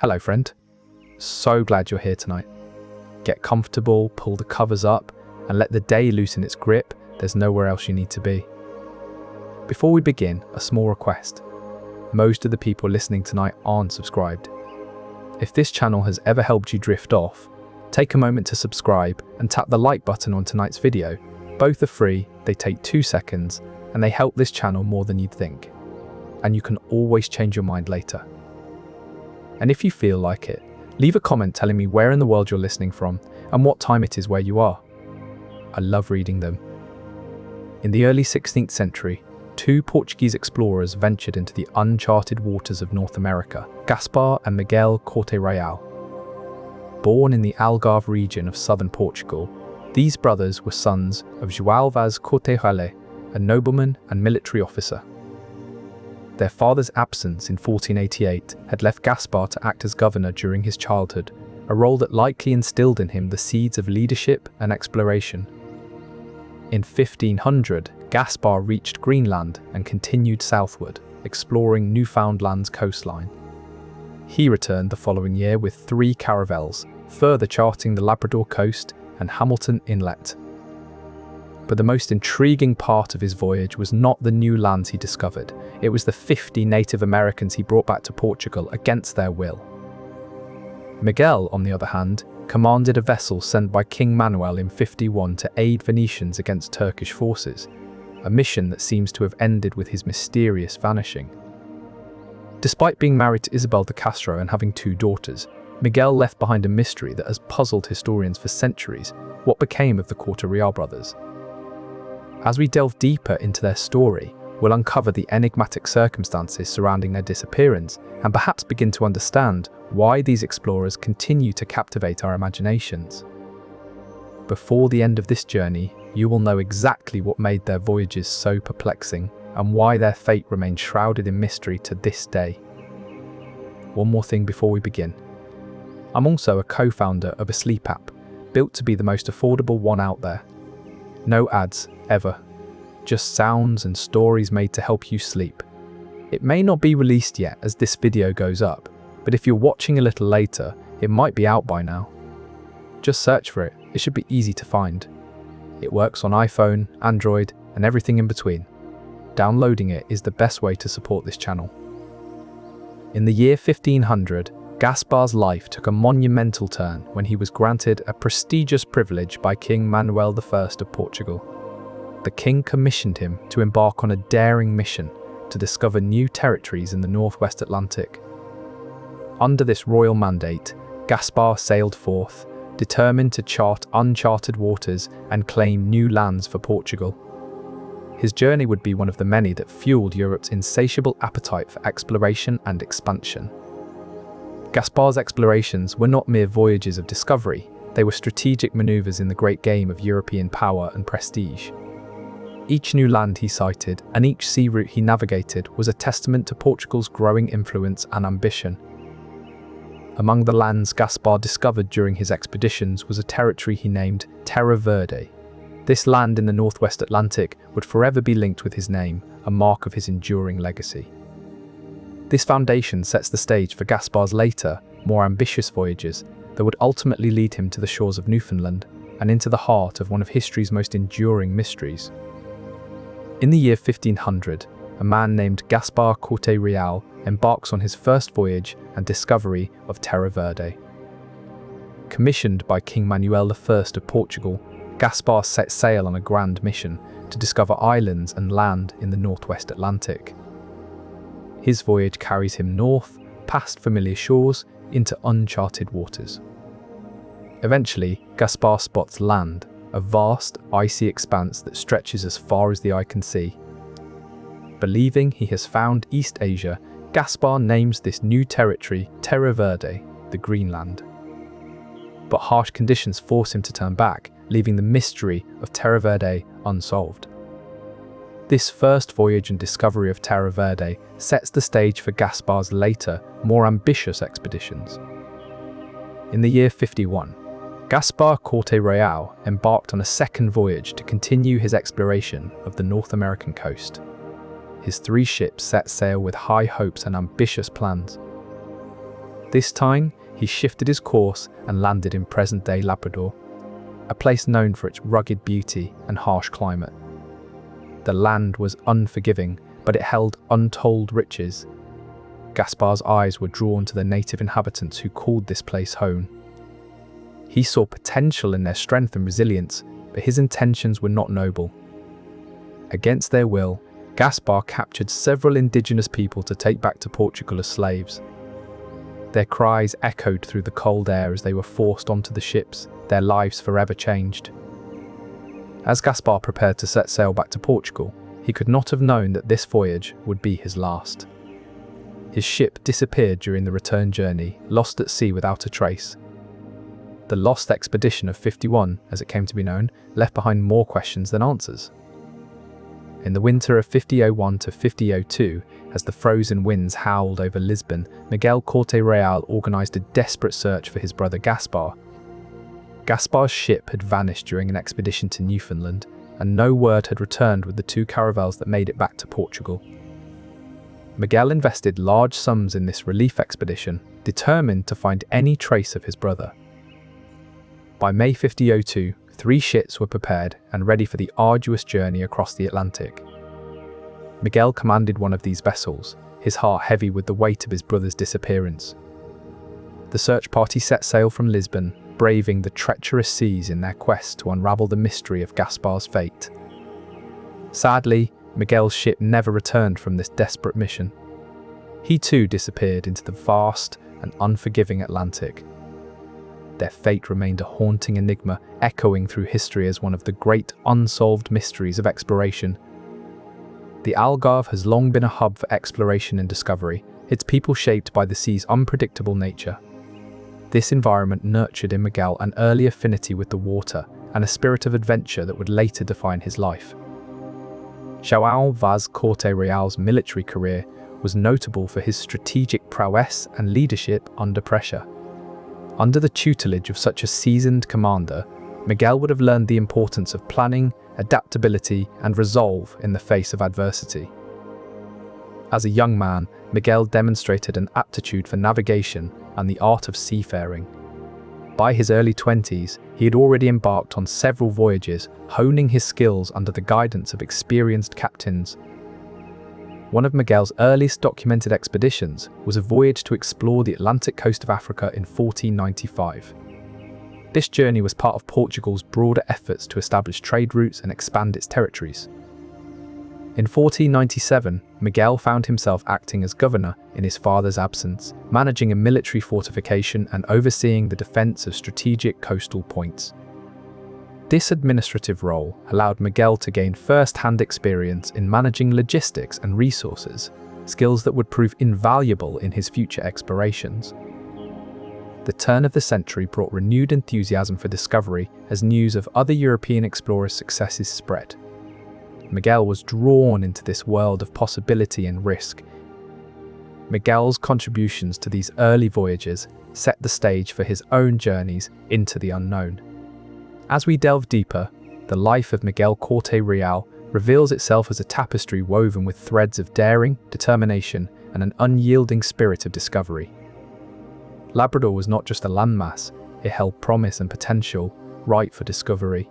Hello friend, so glad you're here tonight. Get comfortable, pull the covers up, and let the day loosen its grip. There's nowhere else you need to be. Before we begin, a small request. Most of the people listening tonight aren't subscribed. If this channel has ever helped you drift off, take a moment to subscribe and tap the like button on tonight's video. Both are free, they take 2 seconds, and they help this channel more than you'd think. And you can always change your mind later. And if you feel like it, leave a comment telling me where in the world you're listening from and what time it is where you are. I love reading them. In the early 16th century, 2 Portuguese explorers ventured into the uncharted waters of North America, Gaspar and Miguel Corte-Real. Born in the Algarve region of southern Portugal, these brothers were sons of João Vaz Corte-Real, a nobleman and military officer. Their father's absence in 1488 had left Gaspar to act as governor during his childhood, a role that likely instilled in him the seeds of leadership and exploration. In 1500, Gaspar reached Greenland and continued southward, exploring Newfoundland's coastline. He returned the following year with 3 caravels, further charting the Labrador coast and Hamilton Inlet. But the most intriguing part of his voyage was not the new lands he discovered, it was the 50 Native Americans he brought back to Portugal against their will. Miguel, on the other hand, commanded a vessel sent by King Manuel in 51 to aid Venetians against Turkish forces, a mission that seems to have ended with his mysterious vanishing. Despite being married to Isabel de Castro and having 2 daughters, Miguel left behind a mystery that has puzzled historians for centuries: what became of the Corte-Real brothers? As we delve deeper into their story, we'll uncover the enigmatic circumstances surrounding their disappearance and perhaps begin to understand why these explorers continue to captivate our imaginations. Before the end of this journey, you will know exactly what made their voyages so perplexing and why their fate remains shrouded in mystery to this day. One more thing before we begin. I'm also a co-founder of a sleep app, built to be the most affordable one out there. No ads, ever. Just sounds and stories made to help you sleep. It may not be released yet as this video goes up, but if you're watching a little later, it might be out by now. Just search for it, it should be easy to find. It works on iPhone, Android, and everything in between. Downloading it is the best way to support this channel. In the year 1500, Gaspar's life took a monumental turn when he was granted a prestigious privilege by King Manuel I of Portugal. The king commissioned him to embark on a daring mission to discover new territories in the Northwest Atlantic. Under this royal mandate, Gaspar sailed forth, determined to chart uncharted waters and claim new lands for Portugal. His journey would be one of the many that fueled Europe's insatiable appetite for exploration and expansion. Gaspar's explorations were not mere voyages of discovery, they were strategic maneuvers in the great game of European power and prestige. Each new land he sighted and each sea route he navigated was a testament to Portugal's growing influence and ambition. Among the lands Gaspar discovered during his expeditions was a territory he named Terra Verde. This land in the Northwest Atlantic would forever be linked with his name, a mark of his enduring legacy. This foundation sets the stage for Gaspar's later, more ambitious voyages that would ultimately lead him to the shores of Newfoundland and into the heart of one of history's most enduring mysteries. In the year 1500, a man named Gaspar Corte-Real embarks on his first voyage and discovery of Terra Verde. Commissioned by King Manuel I of Portugal, Gaspar set sail on a grand mission to discover islands and land in the Northwest Atlantic. His voyage carries him north, past familiar shores, into uncharted waters. Eventually, Gaspar spots land, a vast, icy expanse that stretches as far as the eye can see. Believing he has found East Asia, Gaspar names this new territory Terra Verde, the Greenland. But harsh conditions force him to turn back, leaving the mystery of Terra Verde unsolved. This first voyage and discovery of Terra Verde sets the stage for Gaspar's later, more ambitious expeditions. In the year 51, Gaspar Corte-Real embarked on a second voyage to continue his exploration of the North American coast. His 3 ships set sail with high hopes and ambitious plans. This time, he shifted his course and landed in present-day Labrador, a place known for its rugged beauty and harsh climate. The land was unforgiving, but it held untold riches. Gaspar's eyes were drawn to the native inhabitants who called this place home. He saw potential in their strength and resilience, but his intentions were not noble. Against their will, Gaspar captured several indigenous people to take back to Portugal as slaves. Their cries echoed through the cold air as they were forced onto the ships, their lives forever changed. As Gaspar prepared to set sail back to Portugal, he could not have known that this voyage would be his last. His ship disappeared during the return journey, lost at sea without a trace. The lost expedition of 51, as it came to be known, left behind more questions than answers. In the winter of 5001 to 5002, as the frozen winds howled over Lisbon, Miguel Corte-Real organised a desperate search for his brother Gaspar. Gaspar's ship had vanished during an expedition to Newfoundland, and no word had returned with the 2 caravels that made it back to Portugal. Miguel invested large sums in this relief expedition, determined to find any trace of his brother. By May 5002, 3 ships were prepared and ready for the arduous journey across the Atlantic. Miguel commanded one of these vessels, his heart heavy with the weight of his brother's disappearance. The search party set sail from Lisbon, braving the treacherous seas in their quest to unravel the mystery of Gaspar's fate. Sadly, Miguel's ship never returned from this desperate mission. He too disappeared into the vast and unforgiving Atlantic. Their fate remained a haunting enigma, echoing through history as one of the great unsolved mysteries of exploration. The Algarve has long been a hub for exploration and discovery, its people shaped by the sea's unpredictable nature. This environment nurtured in Miguel an early affinity with the water and a spirit of adventure that would later define his life. João Vaz Corte-Real's military career was notable for his strategic prowess and leadership under pressure. Under the tutelage of such a seasoned commander, Miguel would have learned the importance of planning, adaptability, and resolve in the face of adversity. As a young man, Miguel demonstrated an aptitude for navigation and the art of seafaring. By his early 20s, he had already embarked on several voyages, honing his skills under the guidance of experienced captains. One of Miguel's earliest documented expeditions was a voyage to explore the Atlantic coast of Africa in 1495. This journey was part of Portugal's broader efforts to establish trade routes and expand its territories. In 1497, Miguel found himself acting as governor in his father's absence, managing a military fortification and overseeing the defense of strategic coastal points. This administrative role allowed Miguel to gain first-hand experience in managing logistics and resources, skills that would prove invaluable in his future explorations. The turn of the century brought renewed enthusiasm for discovery as news of other European explorers' successes spread. Miguel was drawn into this world of possibility and risk. Miguel's contributions to these early voyages set the stage for his own journeys into the unknown. As we delve deeper, the life of Miguel Corte-Real reveals itself as a tapestry woven with threads of daring, determination, and an unyielding spirit of discovery. Labrador was not just a landmass, it held promise and potential, ripe for discovery.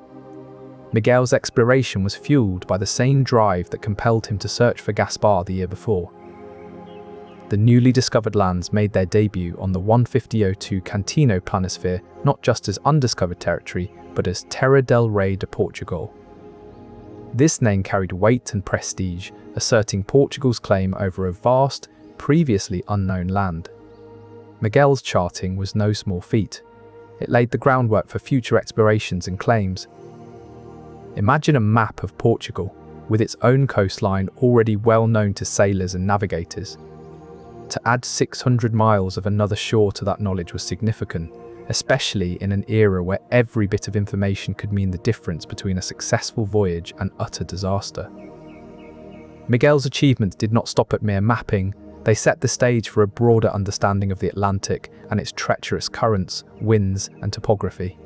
Miguel's exploration was fueled by the same drive that compelled him to search for Gaspar the year before. The newly discovered lands made their debut on the 1502 Cantino planisphere not just as undiscovered territory, but as Terra del Rei de Portugal. This name carried weight and prestige, asserting Portugal's claim over a vast, previously unknown land. Miguel's charting was no small feat. It laid the groundwork for future explorations and claims. Imagine a map of Portugal, with its own coastline already well known to sailors and navigators. To add 600 miles of another shore to that knowledge was significant, especially in an era where every bit of information could mean the difference between a successful voyage and utter disaster. Miguel's achievements did not stop at mere mapping, they set the stage for a broader understanding of the Atlantic and its treacherous currents, winds, and topography.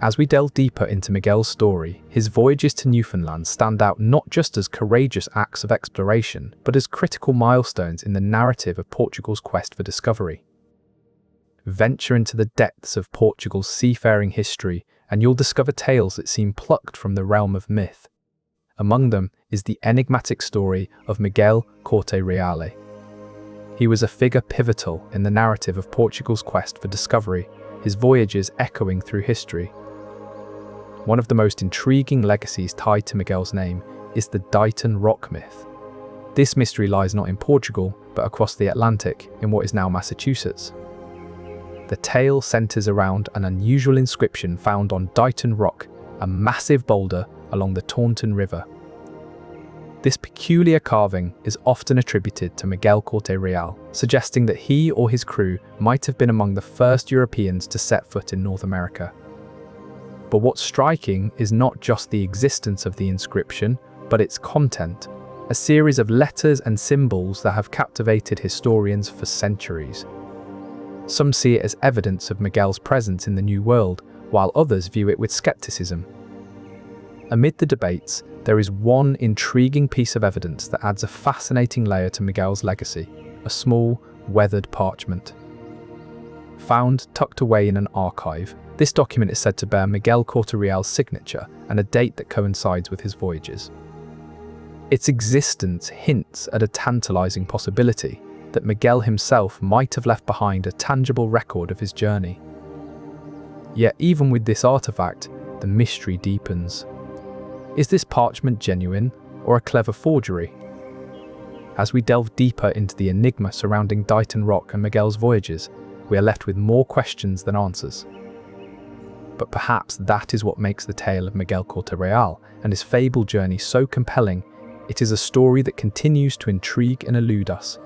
As we delve deeper into Miguel's story, his voyages to Newfoundland stand out not just as courageous acts of exploration, but as critical milestones in the narrative of Portugal's quest for discovery. Venture into the depths of Portugal's seafaring history, and you'll discover tales that seem plucked from the realm of myth. Among them is the enigmatic story of Miguel Corte-Real. He was a figure pivotal in the narrative of Portugal's quest for discovery, his voyages echoing through history. One of the most intriguing legacies tied to Miguel's name is the Dighton Rock myth. This mystery lies not in Portugal, but across the Atlantic in what is now Massachusetts. The tale centers around an unusual inscription found on Dighton Rock, a massive boulder along the Taunton River. This peculiar carving is often attributed to Miguel Corte-Real, suggesting that he or his crew might have been among the first Europeans to set foot in North America. But what's striking is not just the existence of the inscription, but its content, a series of letters and symbols that have captivated historians for centuries. Some see it as evidence of Miguel's presence in the New World, while others view it with skepticism. Amid the debates, there is one intriguing piece of evidence that adds a fascinating layer to Miguel's legacy: a small, weathered parchment. Found tucked away in an archive, this document is said to bear Miguel Corte-Real's signature and a date that coincides with his voyages. Its existence hints at a tantalizing possibility that Miguel himself might have left behind a tangible record of his journey. Yet even with this artifact, the mystery deepens. Is this parchment genuine or a clever forgery? As we delve deeper into the enigma surrounding Dighton Rock and Miguel's voyages, we are left with more questions than answers. But perhaps that is what makes the tale of Miguel Corte-Real and his fabled journey so compelling. It is a story that continues to intrigue and elude us.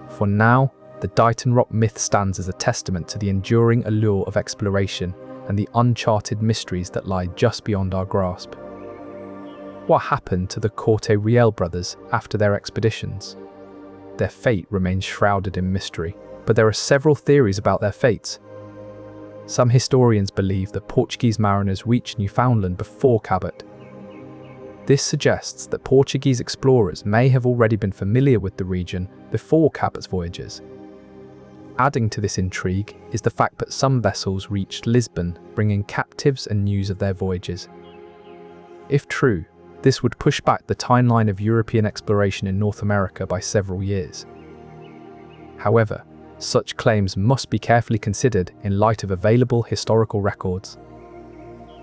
For now, the Dighton Rock myth stands as a testament to the enduring allure of exploration and the uncharted mysteries that lie just beyond our grasp. What happened to the Corte-Real brothers after their expeditions? Their fate remains shrouded in mystery, but there are several theories about their fates. Some historians believe that Portuguese mariners reached Newfoundland before Cabot. This suggests that Portuguese explorers may have already been familiar with the region before Cabot's voyages. Adding to this intrigue is the fact that some vessels reached Lisbon, bringing captives and news of their voyages. If true, this would push back the timeline of European exploration in North America by several years. However, such claims must be carefully considered in light of available historical records.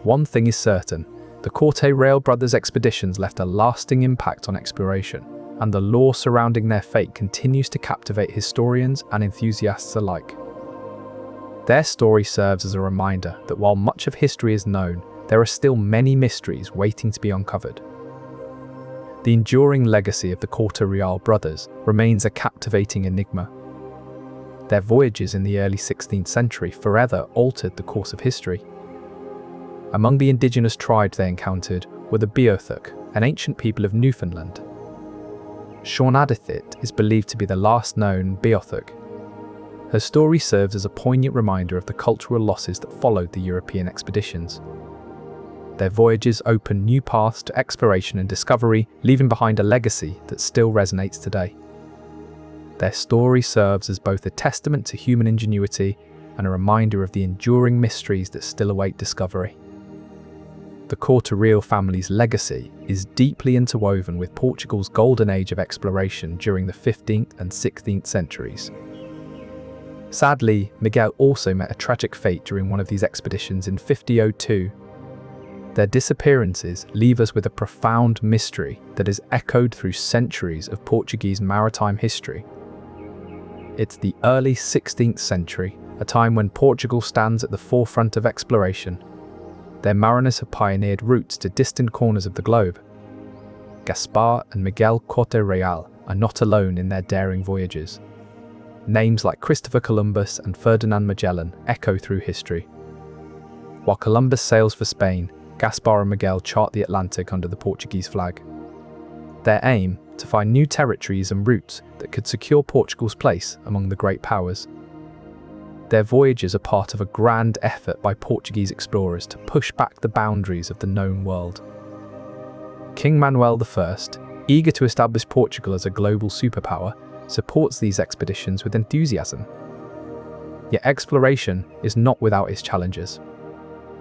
One thing is certain: the Corte-Real brothers' expeditions left a lasting impact on exploration, and the lore surrounding their fate continues to captivate historians and enthusiasts alike. Their story serves as a reminder that while much of history is known, there are still many mysteries waiting to be uncovered. The enduring legacy of the Corte-Real brothers remains a captivating enigma. Their voyages in the early 16th century forever altered the course of history. Among the indigenous tribes they encountered were the Beothuk, an ancient people of Newfoundland. Shaunadithit is believed to be the last known Beothuk. Her story serves as a poignant reminder of the cultural losses that followed the European expeditions. Their voyages opened new paths to exploration and discovery, leaving behind a legacy that still resonates today. Their story serves as both a testament to human ingenuity and a reminder of the enduring mysteries that still await discovery. The Corte-Real family's legacy is deeply interwoven with Portugal's golden age of exploration during the 15th and 16th centuries. Sadly, Miguel also met a tragic fate during one of these expeditions in 1502. Their disappearances leave us with a profound mystery that is echoed through centuries of Portuguese maritime history. It's the early 16th century, a time when Portugal stands at the forefront of exploration. Their mariners have pioneered routes to distant corners of the globe. Gaspar and Miguel Corte-Real are not alone in their daring voyages. Names like Christopher Columbus and Ferdinand Magellan echo through history. While Columbus sails for Spain, Gaspar and Miguel chart the Atlantic under the Portuguese flag. Their aim: to find new territories and routes that could secure Portugal's place among the great powers. Their voyages are part of a grand effort by Portuguese explorers to push back the boundaries of the known world. King Manuel I, eager to establish Portugal as a global superpower, supports these expeditions with enthusiasm. Yet exploration is not without its challenges.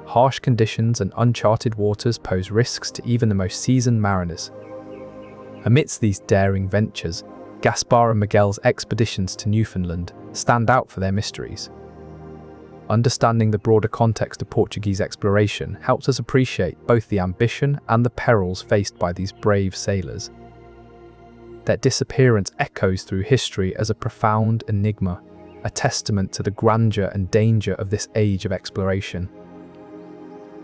Harsh conditions and uncharted waters pose risks to even the most seasoned mariners. Amidst these daring ventures, Gaspar and Miguel's expeditions to Newfoundland stand out for their mysteries. Understanding the broader context of Portuguese exploration helps us appreciate both the ambition and the perils faced by these brave sailors. Their disappearance echoes through history as a profound enigma, a testament to the grandeur and danger of this age of exploration.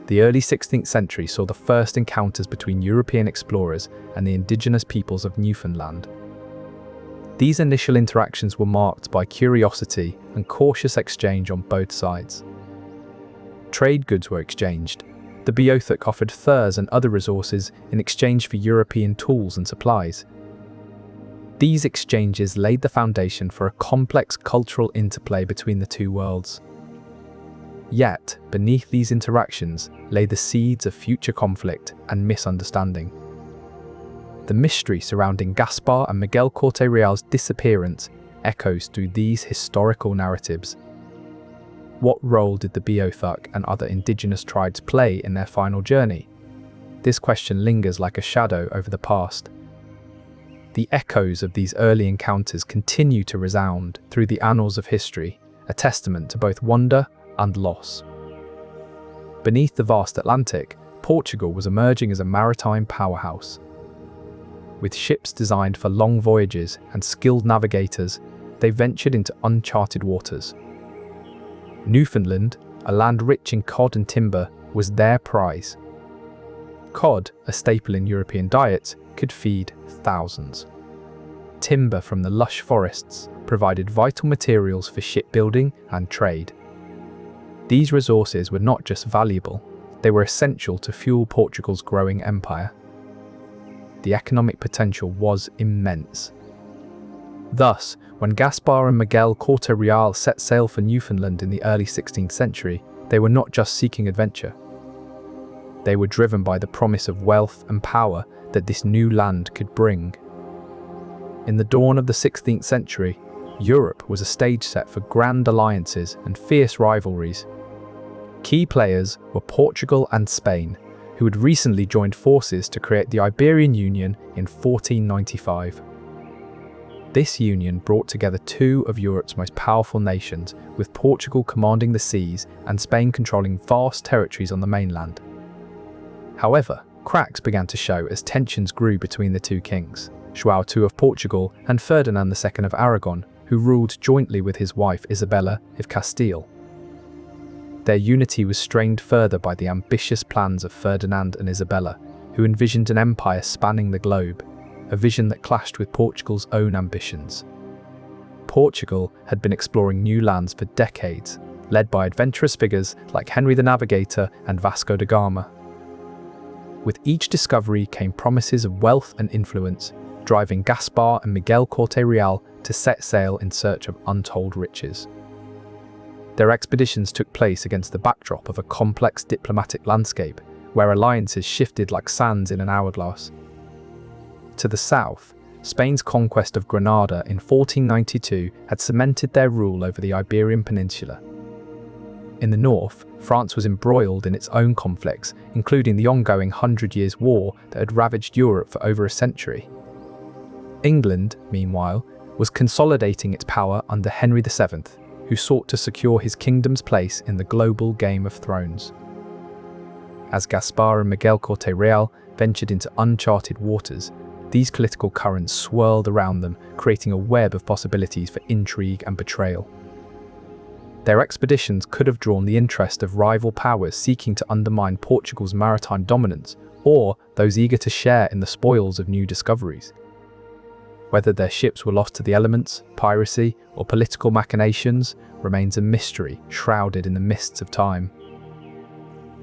The early 16th century saw the first encounters between European explorers and the indigenous peoples of Newfoundland. These initial interactions were marked by curiosity and cautious exchange on both sides. Trade goods were exchanged. The Beothuk offered furs and other resources in exchange for European tools and supplies. These exchanges laid the foundation for a complex cultural interplay between the two worlds. Yet, beneath these interactions lay the seeds of future conflict and misunderstanding. The mystery surrounding Gaspar and Miguel Corte-Real's disappearance echoes through these historical narratives. What role did the Beothuk and other indigenous tribes play in their final journey? This question lingers like a shadow over the past. The echoes of these early encounters continue to resound through the annals of history, a testament to both wonder and loss. Beneath the vast Atlantic, Portugal was emerging as a maritime powerhouse. With ships designed for long voyages and skilled navigators, they ventured into uncharted waters. Newfoundland, a land rich in cod and timber, was their prize. Cod, a staple in European diets, could feed thousands. Timber from the lush forests provided vital materials for shipbuilding and trade. These resources were not just valuable, they were essential to fuel Portugal's growing empire. The economic potential was immense. Thus, when Gaspar and Miguel Corte-Real set sail for Newfoundland in the early 16th century, they were not just seeking adventure. They were driven by the promise of wealth and power that this new land could bring. In the dawn of the 16th century, Europe was a stage set for grand alliances and fierce rivalries. Key players were Portugal and Spain, who had recently joined forces to create the Iberian Union in 1495. This union brought together two of Europe's most powerful nations, with Portugal commanding the seas and Spain controlling vast territories on the mainland. However, cracks began to show as tensions grew between the two kings, João II of Portugal and Ferdinand II of Aragon, who ruled jointly with his wife Isabella of Castile. Their unity was strained further by the ambitious plans of Ferdinand and Isabella, who envisioned an empire spanning the globe, a vision that clashed with Portugal's own ambitions. Portugal had been exploring new lands for decades, led by adventurous figures like Henry the Navigator and Vasco da Gama. With each discovery came promises of wealth and influence, driving Gaspar and Miguel Corte-Real to set sail in search of untold riches. Their expeditions took place against the backdrop of a complex diplomatic landscape, where alliances shifted like sands in an hourglass. To the south, Spain's conquest of Granada in 1492 had cemented their rule over the Iberian Peninsula. In the north, France was embroiled in its own conflicts, including the ongoing 100 Years' War that had ravaged Europe for over a century. England, meanwhile, was consolidating its power under Henry VII, who sought to secure his kingdom's place in the global Game of Thrones. As Gaspar and Miguel Corte-Real ventured into uncharted waters, these political currents swirled around them, creating a web of possibilities for intrigue and betrayal. Their expeditions could have drawn the interest of rival powers seeking to undermine Portugal's maritime dominance, or those eager to share in the spoils of new discoveries. Whether their ships were lost to the elements, piracy, or political machinations remains a mystery shrouded in the mists of time.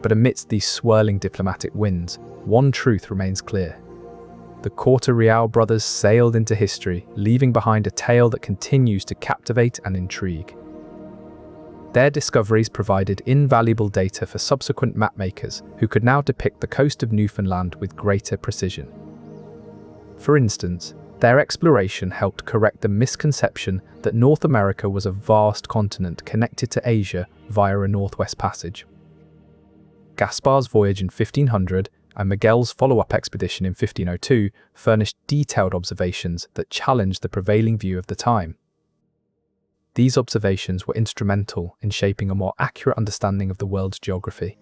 But amidst these swirling diplomatic winds, one truth remains clear. The Corte-Real brothers sailed into history, leaving behind a tale that continues to captivate and intrigue. Their discoveries provided invaluable data for subsequent mapmakers who could now depict the coast of Newfoundland with greater precision. For instance, Their exploration helped correct the misconception that North America was a vast continent connected to Asia via a northwest passage. Gaspar's voyage in 1500 and Miguel's follow-up expedition in 1502 furnished detailed observations that challenged the prevailing view of the time. These observations were instrumental in shaping a more accurate understanding of the world's geography.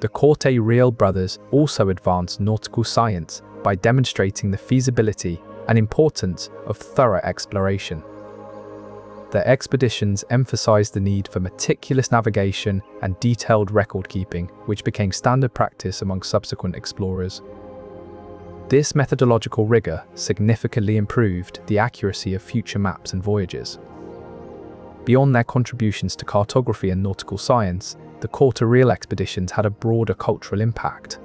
The Corte-Real brothers also advanced nautical science by demonstrating the feasibility and importance of thorough exploration. Their expeditions emphasized the need for meticulous navigation and detailed record-keeping, which became standard practice among subsequent explorers. This methodological rigor significantly improved the accuracy of future maps and voyages. Beyond their contributions to cartography and nautical science, the Corte-Real expeditions had a broader cultural impact.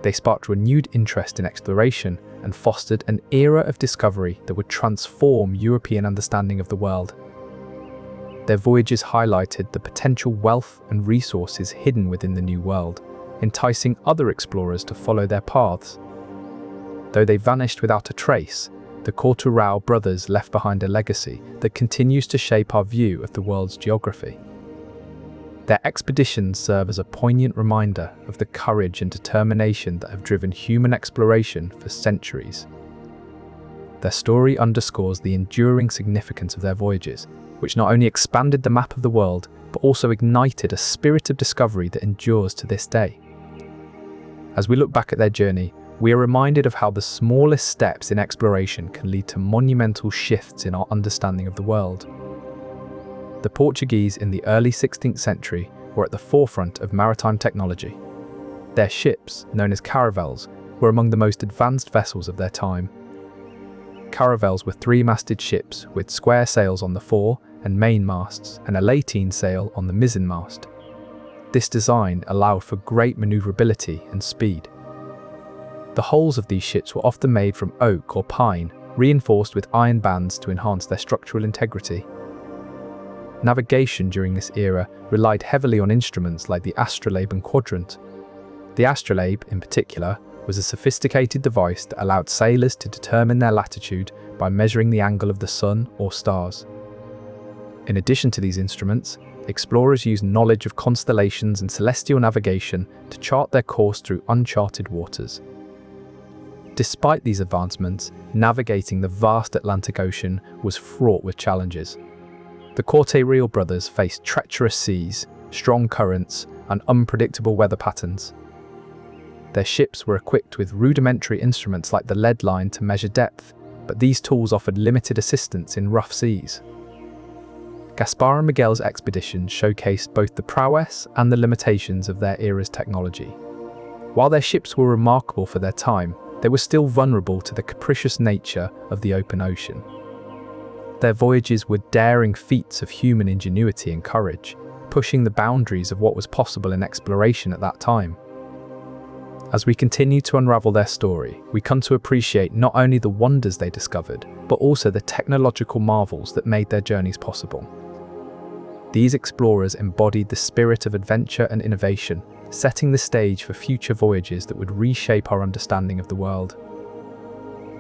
They sparked renewed interest in exploration and fostered an era of discovery that would transform European understanding of the world. Their voyages highlighted the potential wealth and resources hidden within the New World, enticing other explorers to follow their paths. Though they vanished without a trace, the Corte-Real brothers left behind a legacy that continues to shape our view of the world's geography. Their expeditions serve as a poignant reminder of the courage and determination that have driven human exploration for centuries. Their story underscores the enduring significance of their voyages, which not only expanded the map of the world, but also ignited a spirit of discovery that endures to this day. As we look back at their journey, we are reminded of how the smallest steps in exploration can lead to monumental shifts in our understanding of the world. The Portuguese in the early 16th century were at the forefront of maritime technology. Their ships, known as caravels, were among the most advanced vessels of their time. Caravels were three-masted ships with square sails on the fore and main masts and a lateen sail on the mizzen mast. This design allowed for great maneuverability and speed. The hulls of these ships were often made from oak or pine, reinforced with iron bands to enhance their structural integrity. Navigation during this era relied heavily on instruments like the astrolabe and quadrant. The astrolabe, in particular, was a sophisticated device that allowed sailors to determine their latitude by measuring the angle of the sun or stars. In addition to these instruments, explorers used knowledge of constellations and celestial navigation to chart their course through uncharted waters. Despite these advancements, navigating the vast Atlantic Ocean was fraught with challenges. The Corte-Real brothers faced treacherous seas, strong currents, and unpredictable weather patterns. Their ships were equipped with rudimentary instruments like the lead line to measure depth, but these tools offered limited assistance in rough seas. Gaspar and Miguel's expeditions showcased both the prowess and the limitations of their era's technology. While their ships were remarkable for their time, they were still vulnerable to the capricious nature of the open ocean. Their voyages were daring feats of human ingenuity and courage, pushing the boundaries of what was possible in exploration at that time. As we continue to unravel their story, we come to appreciate not only the wonders they discovered, but also the technological marvels that made their journeys possible. These explorers embodied the spirit of adventure and innovation, setting the stage for future voyages that would reshape our understanding of the world.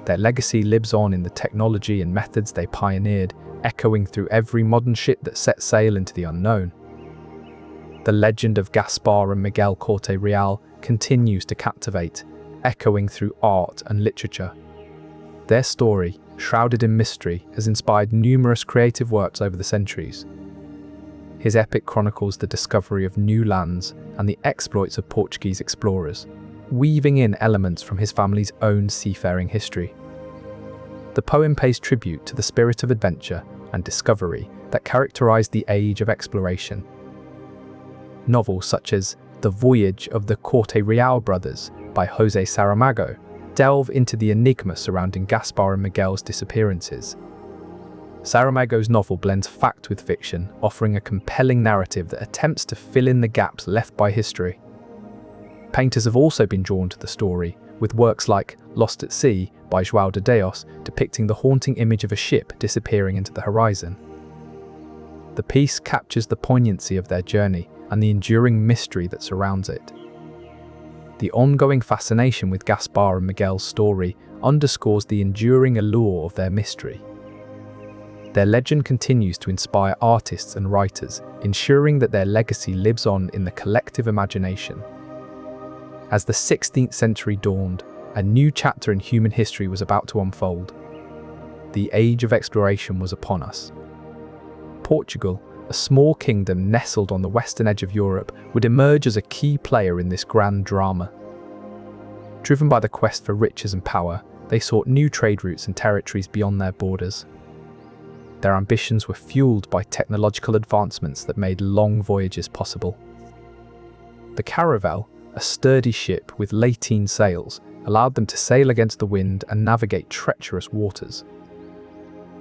Their legacy lives on in the technology and methods they pioneered, echoing through every modern ship that set sail into the unknown. The legend of Gaspar and Miguel Corte-Real continues to captivate, echoing through art and literature. Their story, shrouded in mystery, has inspired numerous creative works over the centuries. His epic chronicles the discovery of new lands and the exploits of Portuguese explorers, weaving in elements from his family's own seafaring history. The poem pays tribute to the spirit of adventure and discovery that characterized the age of exploration. Novels such as The Voyage of the Corte-Real brothers by José Saramago delve into the enigma surrounding Gaspar and Miguel's disappearances. Saramago's novel blends fact with fiction, offering a compelling narrative that attempts to fill in the gaps left by history. Painters have also been drawn to the story, with works like Lost at Sea by João de Deus depicting the haunting image of a ship disappearing into the horizon. The piece captures the poignancy of their journey and the enduring mystery that surrounds it. The ongoing fascination with Gaspar and Miguel's story underscores the enduring allure of their mystery. Their legend continues to inspire artists and writers, ensuring that their legacy lives on in the collective imagination. As the 16th century dawned, a new chapter in human history was about to unfold. The age of exploration was upon us. Portugal, a small kingdom nestled on the western edge of Europe, would emerge as a key player in this grand drama. Driven by the quest for riches and power, they sought new trade routes and territories beyond their borders. Their ambitions were fueled by technological advancements that made long voyages possible. The caravel, a sturdy ship with lateen sails, allowed them to sail against the wind and navigate treacherous waters.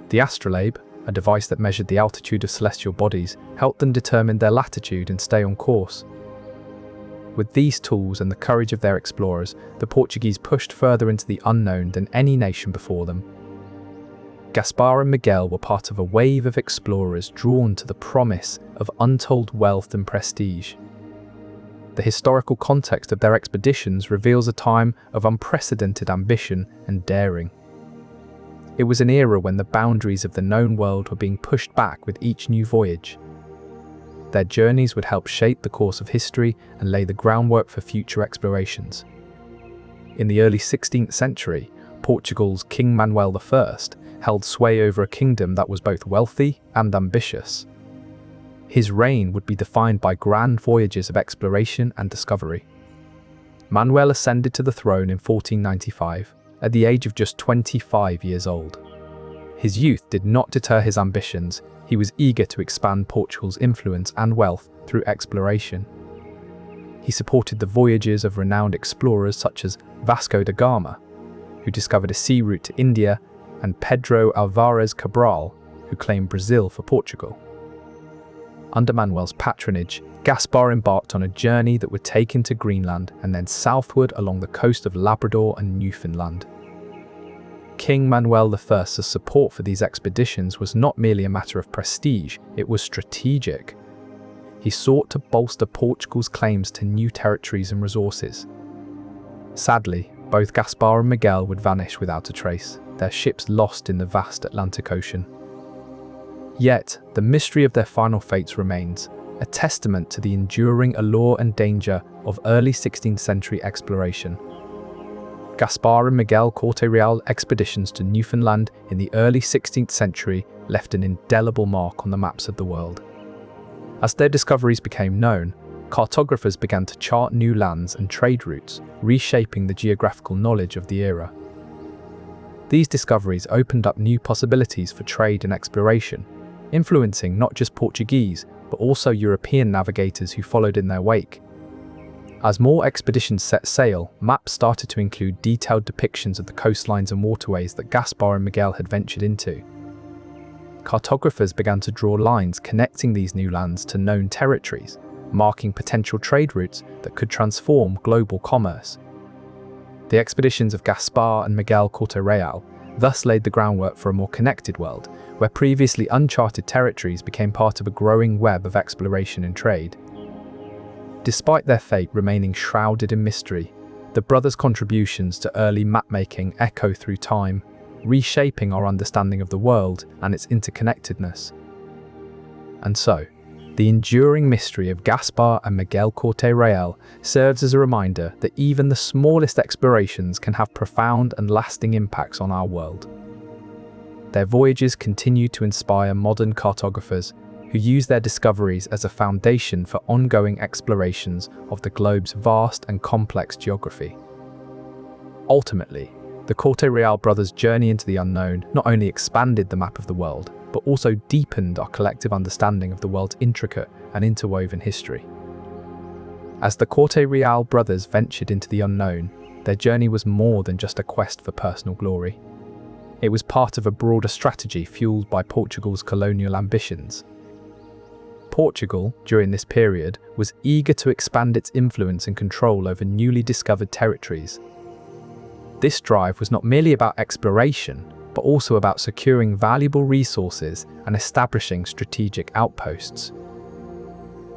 The astrolabe, a device that measured the altitude of celestial bodies, helped them determine their latitude and stay on course. With these tools and the courage of their explorers, the Portuguese pushed further into the unknown than any nation before them. Gaspar and Miguel were part of a wave of explorers drawn to the promise of untold wealth and prestige. The historical context of their expeditions reveals a time of unprecedented ambition and daring. It was an era when the boundaries of the known world were being pushed back with each new voyage. Their journeys would help shape the course of history and lay the groundwork for future explorations. In the early 16th century, Portugal's King Manuel I held sway over a kingdom that was both wealthy and ambitious. His reign would be defined by grand voyages of exploration and discovery. Manuel ascended to the throne in 1495, at the age of just 25 years old. His youth did not deter his ambitions. He was eager to expand Portugal's influence and wealth through exploration. He supported the voyages of renowned explorers such as Vasco da Gama, who discovered a sea route to India, and Pedro Álvares Cabral, who claimed Brazil for Portugal. Under Manuel's patronage, Gaspar embarked on a journey that would take him to Greenland and then southward along the coast of Labrador and Newfoundland. King Manuel I's support for these expeditions was not merely a matter of prestige, it was strategic. He sought to bolster Portugal's claims to new territories and resources. Sadly, both Gaspar and Miguel would vanish without a trace, their ships lost in the vast Atlantic Ocean. Yet, the mystery of their final fates remains, a testament to the enduring allure and danger of early 16th century exploration. Gaspar and Miguel Corte-Real expeditions to Newfoundland in the early 16th century left an indelible mark on the maps of the world. As their discoveries became known, cartographers began to chart new lands and trade routes, reshaping the geographical knowledge of the era. These discoveries opened up new possibilities for trade and exploration, influencing not just Portuguese, but also European navigators who followed in their wake. As more expeditions set sail, maps started to include detailed depictions of the coastlines and waterways that Gaspar and Miguel had ventured into. Cartographers began to draw lines connecting these new lands to known territories, marking potential trade routes that could transform global commerce. The expeditions of Gaspar and Miguel Corte-Real thus laid the groundwork for a more connected world, where previously uncharted territories became part of a growing web of exploration and trade. Despite their fate remaining shrouded in mystery, the brothers' contributions to early mapmaking echo through time, reshaping our understanding of the world and its interconnectedness. And so, the enduring mystery of Gaspar and Miguel Corte-Real serves as a reminder that even the smallest explorations can have profound and lasting impacts on our world. Their voyages continue to inspire modern cartographers who use their discoveries as a foundation for ongoing explorations of the globe's vast and complex geography. Ultimately, the Corte-Real brothers' journey into the unknown not only expanded the map of the world, but also deepened our collective understanding of the world's intricate and interwoven history. As the Corte-Real brothers ventured into the unknown, their journey was more than just a quest for personal glory. It was part of a broader strategy fueled by Portugal's colonial ambitions. Portugal, during this period, was eager to expand its influence and control over newly discovered territories. This drive was not merely about exploration, but also about securing valuable resources and establishing strategic outposts.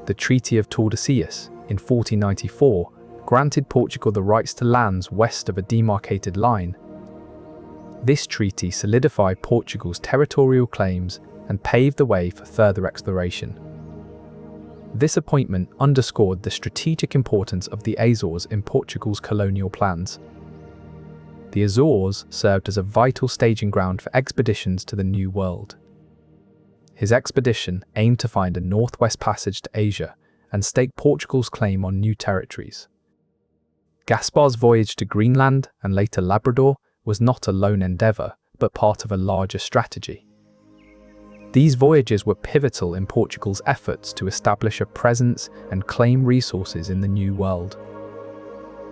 The Treaty of Tordesillas in 1494 granted Portugal the rights to lands west of a demarcated line. This treaty solidified Portugal's territorial claims and paved the way for further exploration. This appointment underscored the strategic importance of the Azores in Portugal's colonial plans. The Azores served as a vital staging ground for expeditions to the New World. His expedition aimed to find a northwest passage to Asia and stake Portugal's claim on new territories. Gaspar's voyage to Greenland and later Labrador was not a lone endeavour, but part of a larger strategy. These voyages were pivotal in Portugal's efforts to establish a presence and claim resources in the New World.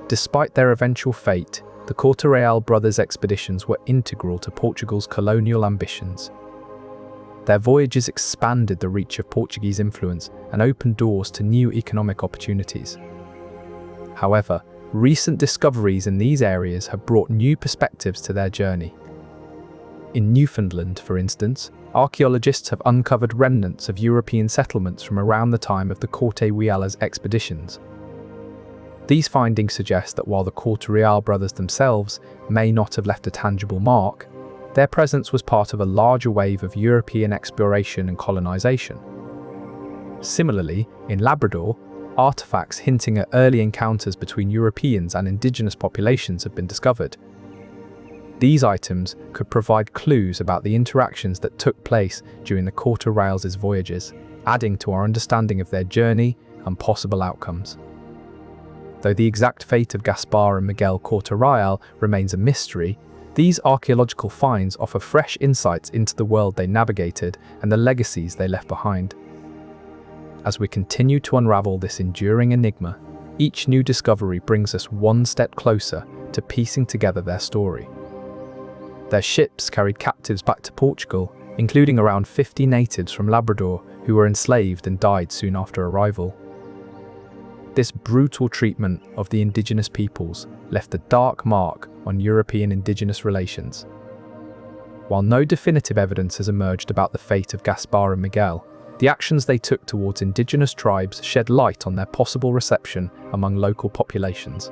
Despite their eventual fate, the Corte-Real brothers' expeditions were integral to Portugal's colonial ambitions. Their voyages expanded the reach of Portuguese influence and opened doors to new economic opportunities. However, recent discoveries in these areas have brought new perspectives to their journey. In Newfoundland, for instance, archaeologists have uncovered remnants of European settlements from around the time of the Corte-Reals expeditions. These findings suggest that while the Corte-Real brothers themselves may not have left a tangible mark, their presence was part of a larger wave of European exploration and colonization. Similarly, in Labrador, artifacts hinting at early encounters between Europeans and indigenous populations have been discovered. These items could provide clues about the interactions that took place during the Corte-Reals' voyages, adding to our understanding of their journey and possible outcomes. Though the exact fate of Gaspar and Miguel Corte-Real remains a mystery, these archaeological finds offer fresh insights into the world they navigated and the legacies they left behind. As we continue to unravel this enduring enigma, each new discovery brings us one step closer to piecing together their story. Their ships carried captives back to Portugal, including around 50 natives from Labrador who were enslaved and died soon after arrival. This brutal treatment of the indigenous peoples left a dark mark on European indigenous relations. While no definitive evidence has emerged about the fate of Gaspar and Miguel, the actions they took towards indigenous tribes shed light on their possible reception among local populations.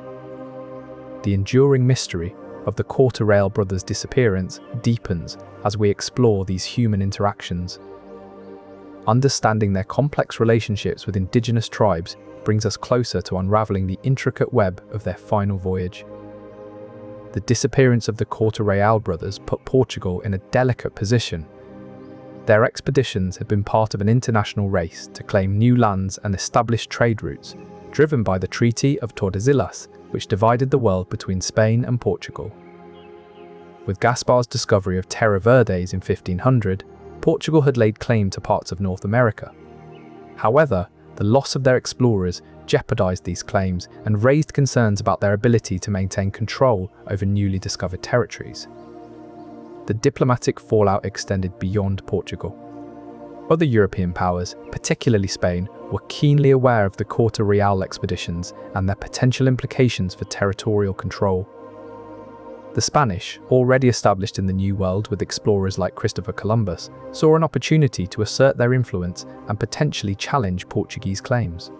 The enduring mystery of the Corte-Real brothers' disappearance deepens as we explore these human interactions. Understanding their complex relationships with indigenous tribes brings us closer to unraveling the intricate web of their final voyage. The disappearance of the Corte-Real brothers put Portugal in a delicate position. Their expeditions had been part of an international race to claim new lands and establish trade routes, driven by the Treaty of Tordesillas, which divided the world between Spain and Portugal. With Gaspar's discovery of Terra Verdes in 1500, Portugal had laid claim to parts of North America. However, the loss of their explorers jeopardized these claims and raised concerns about their ability to maintain control over newly discovered territories. The diplomatic fallout extended beyond Portugal. Other European powers, particularly Spain, were keenly aware of the Corte-Real expeditions and their potential implications for territorial control. The Spanish, already established in the New World with explorers like Christopher Columbus, saw an opportunity to assert their influence and potentially challenge Portuguese claims.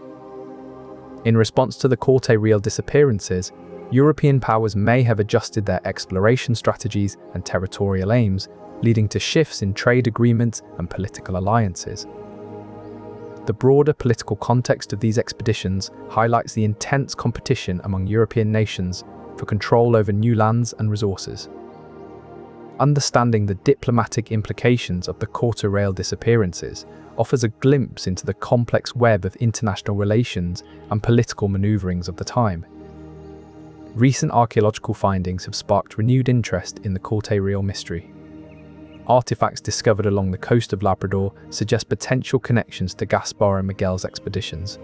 In response to the Corte-Real disappearances, European powers may have adjusted their exploration strategies and territorial aims, leading to shifts in trade agreements and political alliances. The broader political context of these expeditions highlights the intense competition among European nations for control over new lands and resources. Understanding the diplomatic implications of the Corte-Real disappearances offers a glimpse into the complex web of international relations and political maneuverings of the time. Recent archaeological findings have sparked renewed interest in the Corte-Real mystery. Artifacts discovered along the coast of Labrador suggest potential connections to Gaspar and Miguel's expeditions.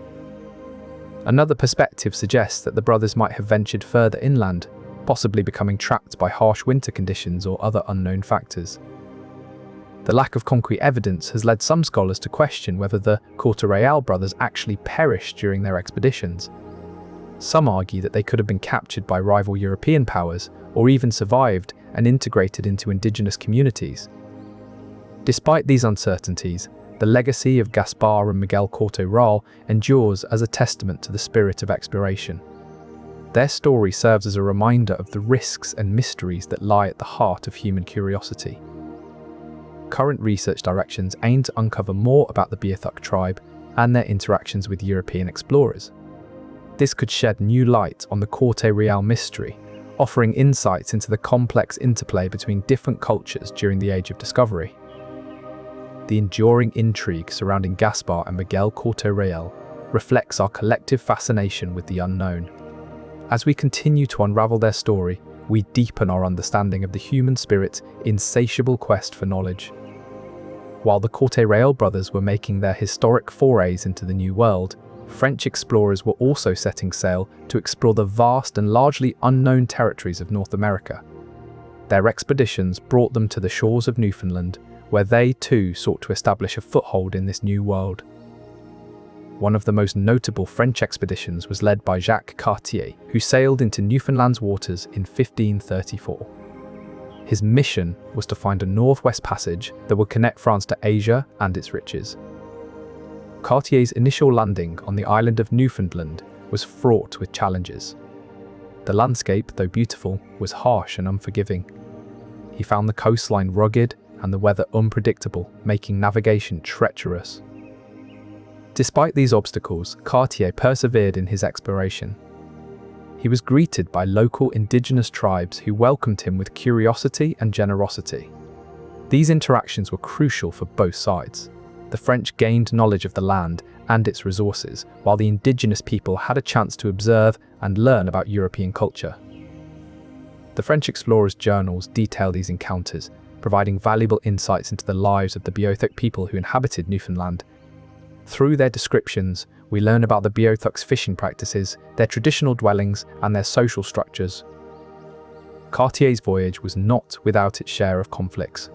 Another perspective suggests that the brothers might have ventured further inland, possibly becoming trapped by harsh winter conditions or other unknown factors. The lack of concrete evidence has led some scholars to question whether the Corte-Real brothers actually perished during their expeditions. Some argue that they could have been captured by rival European powers, or even survived and integrated into indigenous communities. Despite these uncertainties, the legacy of Gaspar and Miguel Corte-Real endures as a testament to the spirit of exploration. Their story serves as a reminder of the risks and mysteries that lie at the heart of human curiosity. Current research directions aim to uncover more about the Beothuk tribe and their interactions with European explorers. This could shed new light on the Corte-Real mystery, offering insights into the complex interplay between different cultures during the Age of Discovery. The enduring intrigue surrounding Gaspar and Miguel Corte-Real reflects our collective fascination with the unknown. As we continue to unravel their story, we deepen our understanding of the human spirit's insatiable quest for knowledge. While the Corte-Real brothers were making their historic forays into the New World, French explorers were also setting sail to explore the vast and largely unknown territories of North America. Their expeditions brought them to the shores of Newfoundland, where they too sought to establish a foothold in this new world. One of the most notable French expeditions was led by Jacques Cartier, who sailed into Newfoundland's waters in 1534. His mission was to find a northwest passage that would connect France to Asia and its riches. Cartier's initial landing on the island of Newfoundland was fraught with challenges. The landscape, though beautiful, was harsh and unforgiving. He found the coastline rugged and the weather unpredictable, making navigation treacherous. Despite these obstacles, Cartier persevered in his exploration. He was greeted by local indigenous tribes who welcomed him with curiosity and generosity. These interactions were crucial for both sides. The French gained knowledge of the land and its resources, while the indigenous people had a chance to observe and learn about European culture. The French explorers' journals detail these encounters, providing valuable insights into the lives of the Beothuk people who inhabited Newfoundland. Through their descriptions, we learn about the Beothuk's fishing practices, their traditional dwellings, and their social structures. Cartier's voyage was not without its share of conflicts.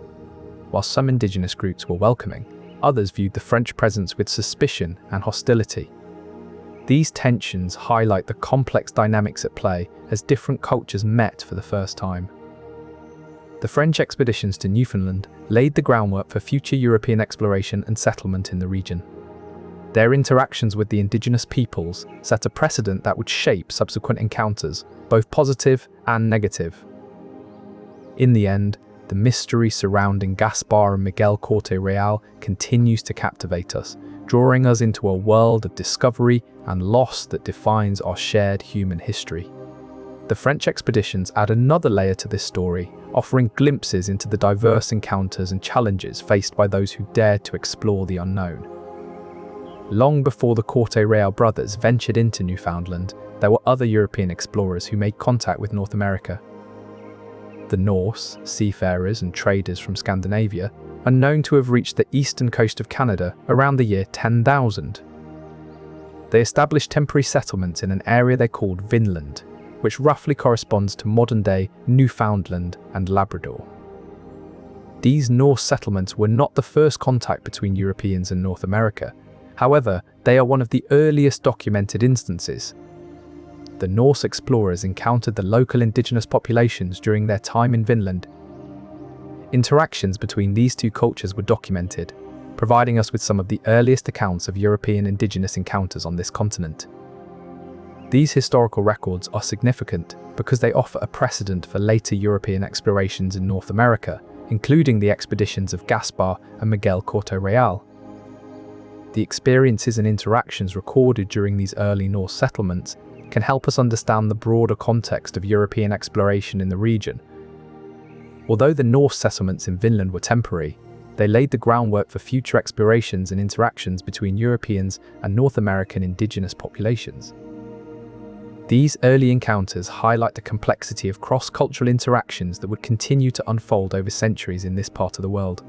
While some indigenous groups were welcoming, others viewed the French presence with suspicion and hostility. These tensions highlight the complex dynamics at play as different cultures met for the first time. The French expeditions to Newfoundland laid the groundwork for future European exploration and settlement in the region. Their interactions with the indigenous peoples set a precedent that would shape subsequent encounters, both positive and negative. In the end, the mystery surrounding Gaspar and Miguel Corte-Real continues to captivate us, drawing us into a world of discovery and loss that defines our shared human history. The French expeditions add another layer to this story, offering glimpses into the diverse encounters and challenges faced by those who dared to explore the unknown. Long before the Corte-Real brothers ventured into Newfoundland, there were other European explorers who made contact with North America. The Norse, seafarers and traders from Scandinavia, are known to have reached the eastern coast of Canada around the year 10,000. They established temporary settlements in an area they called Vinland, which roughly corresponds to modern-day Newfoundland and Labrador. These Norse settlements were not the first contact between Europeans and North America. However, they are one of the earliest documented instances. The Norse explorers encountered the local indigenous populations during their time in Vinland. Interactions between these two cultures were documented, providing us with some of the earliest accounts of European indigenous encounters on this continent. These historical records are significant because they offer a precedent for later European explorations in North America, including the expeditions of Gaspar and Miguel Corte-Real. The experiences and interactions recorded during these early Norse settlements can help us understand the broader context of European exploration in the region. Although the Norse settlements in Vinland were temporary, they laid the groundwork for future explorations and interactions between Europeans and North American indigenous populations. These early encounters highlight the complexity of cross-cultural interactions that would continue to unfold over centuries in this part of the world.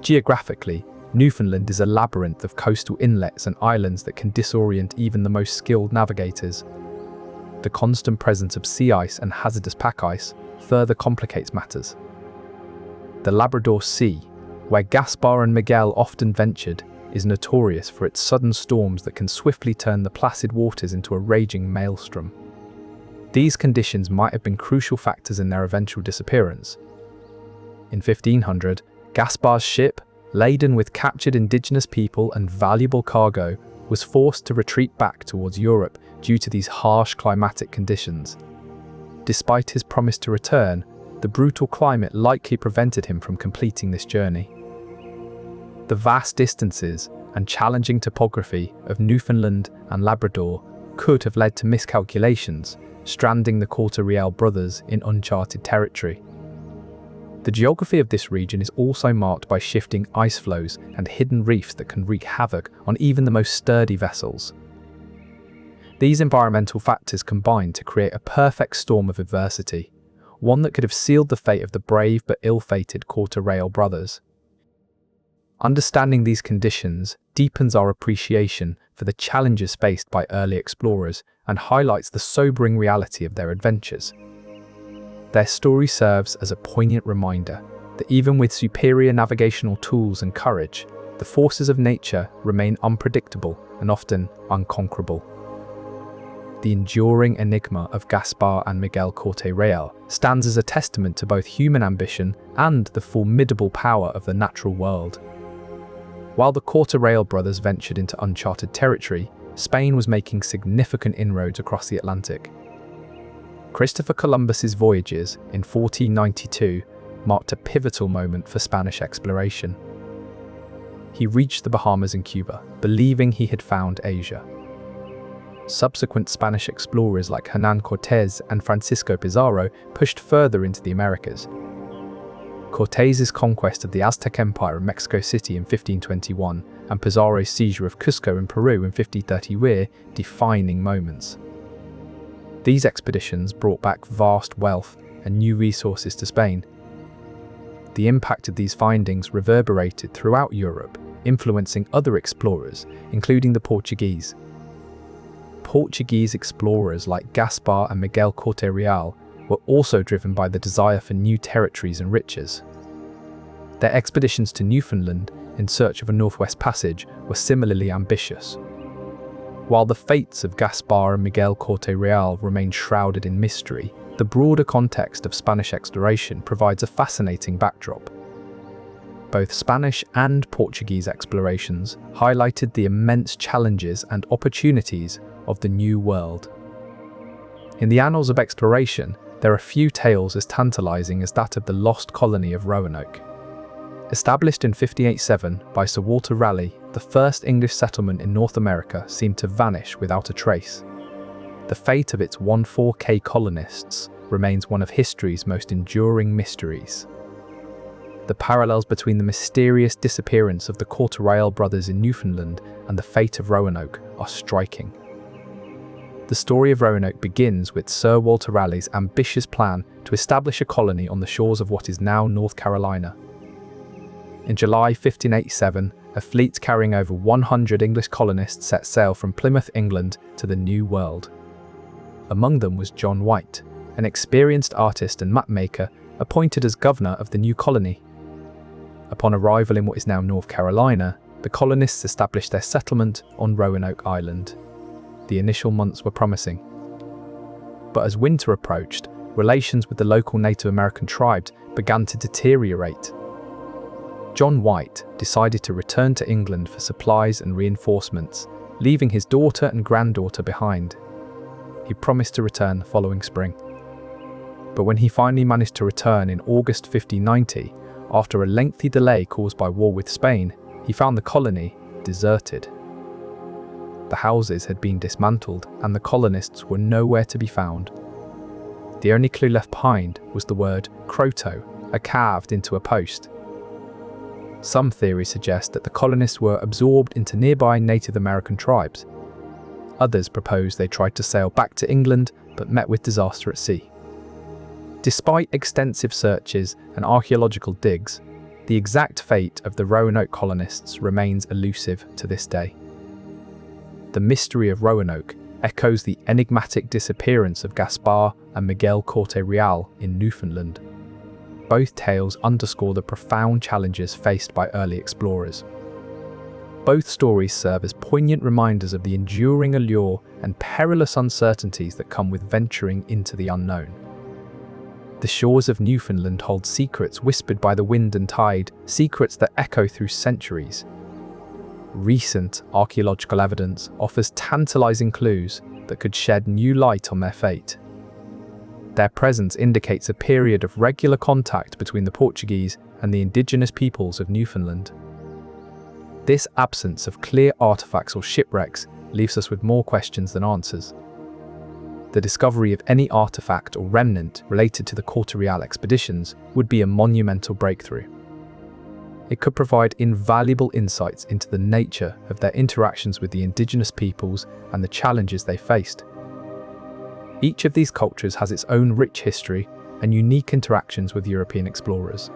Geographically, Newfoundland is a labyrinth of coastal inlets and islands that can disorient even the most skilled navigators. The constant presence of sea ice and hazardous pack ice further complicates matters. The Labrador Sea, where Gaspar and Miguel often ventured, is notorious for its sudden storms that can swiftly turn the placid waters into a raging maelstrom. These conditions might have been crucial factors in their eventual disappearance. In 1500, Gaspar's ship, laden with captured indigenous people and valuable cargo, was forced to retreat back towards Europe due to these harsh climatic conditions. Despite his promise to return, the brutal climate likely prevented him from completing this journey. The vast distances and challenging topography of Newfoundland and Labrador could have led to miscalculations, stranding the Corte-Real brothers in uncharted territory. The geography of this region is also marked by shifting ice flows and hidden reefs that can wreak havoc on even the most sturdy vessels. These environmental factors combine to create a perfect storm of adversity, one that could have sealed the fate of the brave but ill-fated Corte-Real brothers. Understanding these conditions deepens our appreciation for the challenges faced by early explorers and highlights the sobering reality of their adventures. Their story serves as a poignant reminder that even with superior navigational tools and courage, the forces of nature remain unpredictable and often unconquerable. The enduring enigma of Gaspar and Miguel Corte-Real stands as a testament to both human ambition and the formidable power of the natural world. While the Corte-Real brothers ventured into uncharted territory, Spain was making significant inroads across the Atlantic. Christopher Columbus's voyages in 1492 marked a pivotal moment for Spanish exploration. He reached the Bahamas and Cuba, believing he had found Asia. Subsequent Spanish explorers like Hernán Cortés and Francisco Pizarro pushed further into the Americas. Cortés's conquest of the Aztec Empire in Mexico City in 1521 and Pizarro's seizure of Cusco in Peru in 1530 were defining moments. These expeditions brought back vast wealth and new resources to Spain. The impact of these findings reverberated throughout Europe, influencing other explorers, including the Portuguese. Portuguese explorers like Gaspar and Miguel Corte-Real were also driven by the desire for new territories and riches. Their expeditions to Newfoundland in search of a northwest passage were similarly ambitious. While the fates of Gaspar and Miguel Corte-Real remain shrouded in mystery, the broader context of Spanish exploration provides a fascinating backdrop. Both Spanish and Portuguese explorations highlighted the immense challenges and opportunities of the New World. In the annals of exploration, there are few tales as tantalizing as that of the lost colony of Roanoke. Established in 1587 by Sir Walter Raleigh, the first English settlement in North America seemed to vanish without a trace. The fate of its 14K colonists remains one of history's most enduring mysteries. The parallels between the mysterious disappearance of the Corte-Real brothers in Newfoundland and the fate of Roanoke are striking. The story of Roanoke begins with Sir Walter Raleigh's ambitious plan to establish a colony on the shores of what is now North Carolina. In July 1587, a fleet carrying over 100 English colonists set sail from Plymouth, England, to the New World. Among them was John White, an experienced artist and mapmaker appointed as governor of the new colony. Upon arrival in what is now North Carolina, the colonists established their settlement on Roanoke Island. The initial months were promising. But as winter approached, relations with the local Native American tribes began to deteriorate. John White decided to return to England for supplies and reinforcements, leaving his daughter and granddaughter behind. He promised to return the following spring. But when he finally managed to return in August 1590, after a lengthy delay caused by war with Spain, he found the colony deserted. The houses had been dismantled and the colonists were nowhere to be found. The only clue left behind was the word Croto, carved into a post. Some theories suggest that the colonists were absorbed into nearby Native American tribes. Others propose they tried to sail back to England but met with disaster at sea. Despite extensive searches and archaeological digs, the exact fate of the Roanoke colonists remains elusive to this day. The mystery of Roanoke echoes the enigmatic disappearance of Gaspar and Miguel Corte-Real in Newfoundland. Both tales underscore the profound challenges faced by early explorers. Both stories serve as poignant reminders of the enduring allure and perilous uncertainties that come with venturing into the unknown. The shores of Newfoundland hold secrets whispered by the wind and tide, secrets that echo through centuries. recent archaeological evidence offers tantalizing clues that could shed new light on their fate. Their presence indicates a period of regular contact between the Portuguese and the indigenous peoples of Newfoundland. This absence of clear artifacts or shipwrecks leaves us with more questions than answers. The discovery of any artifact or remnant related to the Corte-Real expeditions would be a monumental breakthrough. It could provide invaluable insights into the nature of their interactions with the indigenous peoples and the challenges they faced. Each of these cultures has its own rich history and unique interactions with European explorers.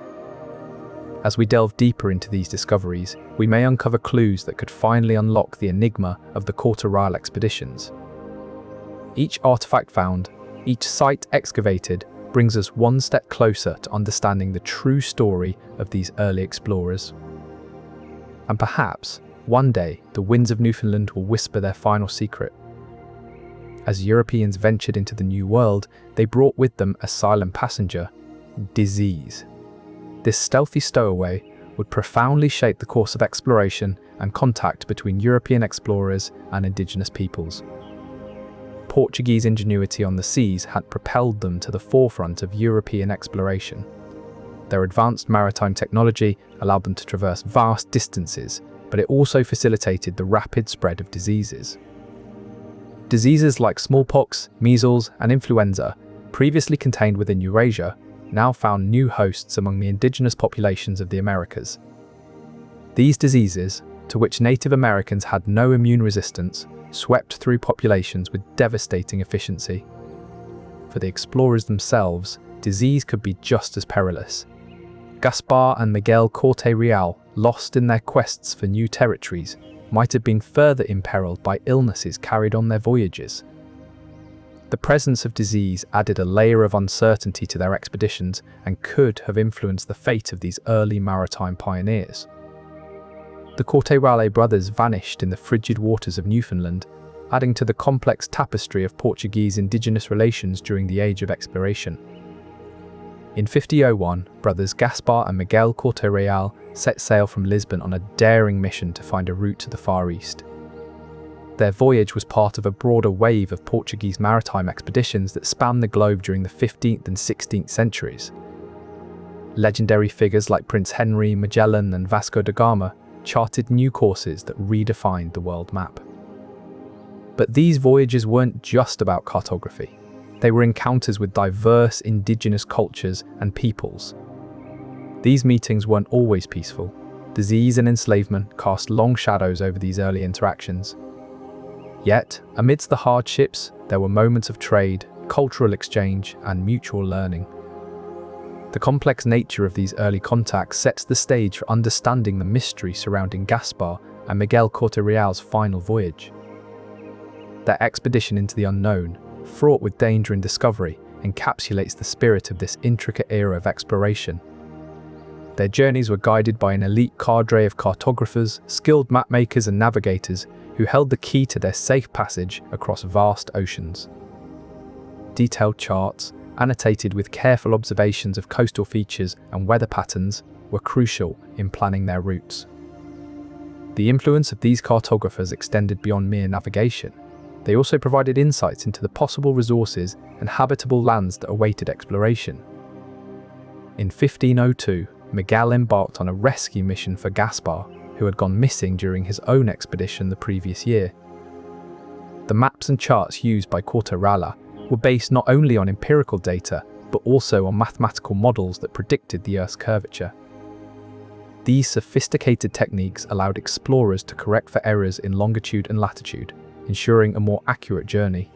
As we delve deeper into these discoveries, we may uncover clues that could finally unlock the enigma of the Corte-Real expeditions. Each artifact found, each site excavated, brings us one step closer to understanding the true story of these early explorers. And perhaps, one day, the winds of Newfoundland will whisper their final secret. As Europeans ventured into the New World, they brought with them a silent passenger: disease. This stealthy stowaway would profoundly shape the course of exploration and contact between European explorers and indigenous peoples. Portuguese ingenuity on the seas had propelled them to the forefront of European exploration. Their advanced maritime technology allowed them to traverse vast distances, but it also facilitated the rapid spread of diseases. Diseases like smallpox, measles, and influenza, previously contained within Eurasia, now found new hosts among the indigenous populations of the Americas. These diseases, to which Native Americans had no immune resistance, swept through populations with devastating efficiency. For the explorers themselves, disease could be just as perilous. Gaspar and Miguel Corte-Real, lost in their quests for new territories, might have been further imperiled by illnesses carried on their voyages. The presence of disease added a layer of uncertainty to their expeditions and could have influenced the fate of these early maritime pioneers. The Corte-Real brothers vanished in the frigid waters of Newfoundland, adding to the complex tapestry of Portuguese-Indigenous relations during the Age of Exploration. In 5001, brothers Gaspar and Miguel Corte-Real set sail from Lisbon on a daring mission to find a route to the Far East. Their voyage was part of a broader wave of Portuguese maritime expeditions that spanned the globe during the 15th and 16th centuries. Legendary figures like Prince Henry, Magellan, and Vasco da Gama charted new courses that redefined the world map. But these voyages weren't just about cartography. They were encounters with diverse indigenous cultures and peoples. These meetings weren't always peaceful. Disease and enslavement cast long shadows over these early interactions. Yet, amidst the hardships, there were moments of trade, cultural exchange, and mutual learning. The complex nature of these early contacts sets the stage for understanding the mystery surrounding Gaspar and Miguel Corte-Real's final voyage. Their expedition into the unknown, fraught with danger and discovery, encapsulates the spirit of this intricate era of exploration. Their journeys were guided by an elite cadre of cartographers, skilled mapmakers, and navigators who held the key to their safe passage across vast oceans. Detailed charts, annotated with careful observations of coastal features and weather patterns, were crucial in planning their routes. The influence of these cartographers extended beyond mere navigation. They also provided insights into the possible resources and habitable lands that awaited exploration. In 1502, Miguel embarked on a rescue mission for Gaspar, who had gone missing during his own expedition the previous year. The maps and charts used by Corte-Real were based not only on empirical data, but also on mathematical models that predicted the Earth's curvature. These sophisticated techniques allowed explorers to correct for errors in longitude and latitude, ensuring a more accurate journey.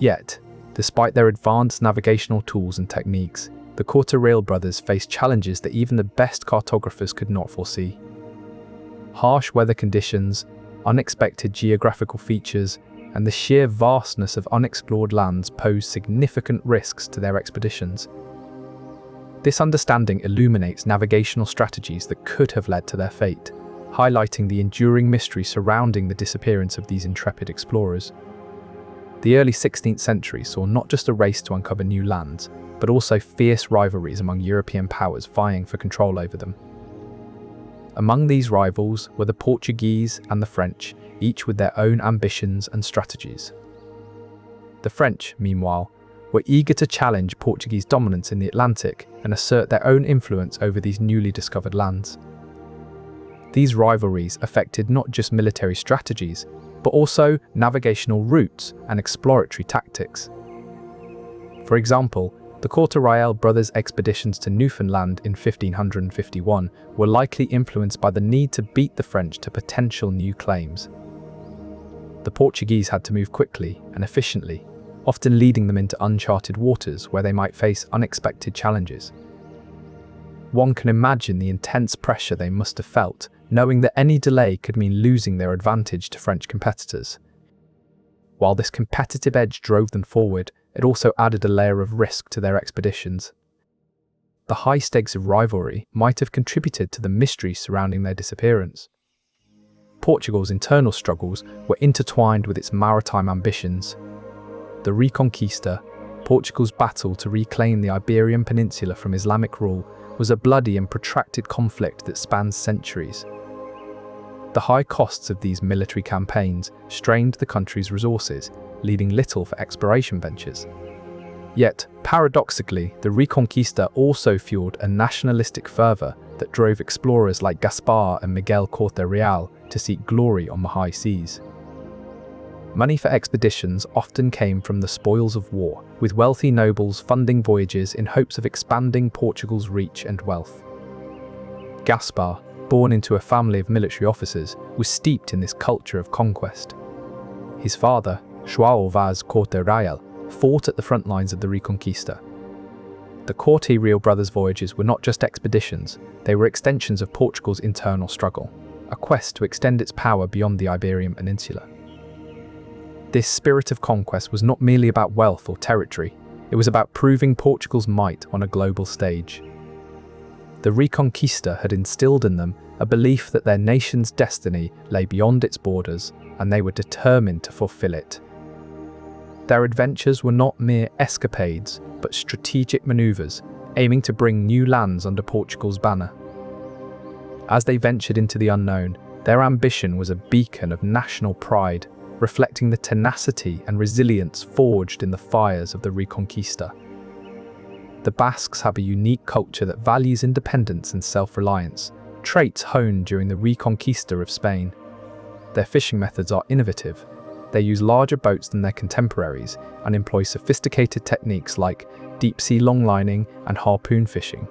Yet, despite their advanced navigational tools and techniques, the Corte-Real brothers faced challenges that even the best cartographers could not foresee. Harsh weather conditions, unexpected geographical features, and the sheer vastness of unexplored lands posed significant risks to their expeditions. This understanding illuminates navigational strategies that could have led to their fate, highlighting the enduring mystery surrounding the disappearance of these intrepid explorers. The early 16th century saw not just a race to uncover new lands, but also fierce rivalries among European powers vying for control over them. Among these rivals were the Portuguese and the French, each with their own ambitions and strategies. The French, meanwhile, were eager to challenge Portuguese dominance in the Atlantic and assert their own influence over these newly discovered lands. These rivalries affected not just military strategies, but also navigational routes and exploratory tactics. For example, the Corte-Real brothers' expeditions to Newfoundland in 1551 were likely influenced by the need to beat the French to potential new claims. The Portuguese had to move quickly and efficiently, often leading them into uncharted waters where they might face unexpected challenges. One can imagine the intense pressure they must have felt, knowing that any delay could mean losing their advantage to French competitors. While this competitive edge drove them forward, it also added a layer of risk to their expeditions. The high stakes of rivalry might have contributed to the mystery surrounding their disappearance. Portugal's internal struggles were intertwined with its maritime ambitions. The Reconquista, Portugal's battle to reclaim the Iberian Peninsula from Islamic rule, was a bloody and protracted conflict that spans centuries. The high costs of these military campaigns strained the country's resources, leaving little for exploration ventures. Yet, paradoxically, the Reconquista also fueled a nationalistic fervour that drove explorers like Gaspar and Miguel Corte-Real to seek glory on the high seas. Money for expeditions often came from the spoils of war, with wealthy nobles funding voyages in hopes of expanding Portugal's reach and wealth. Gaspar, born into a family of military officers, was steeped in this culture of conquest. His father, João Vaz Corte-Real, fought at the front lines of the Reconquista. The Corte-Real brothers' voyages were not just expeditions, they were extensions of Portugal's internal struggle, a quest to extend its power beyond the Iberian Peninsula. This spirit of conquest was not merely about wealth or territory, it was about proving Portugal's might on a global stage. The Reconquista had instilled in them a belief that their nation's destiny lay beyond its borders, and they were determined to fulfill it. Their adventures were not mere escapades, but strategic maneuvers, aiming to bring new lands under Portugal's banner. As they ventured into the unknown, their ambition was a beacon of national pride, reflecting the tenacity and resilience forged in the fires of the Reconquista. The Basques have a unique culture that values independence and self-reliance, traits honed during the Reconquista of Spain. Their fishing methods are innovative. They use larger boats than their contemporaries and employ sophisticated techniques like deep-sea longlining and harpoon fishing.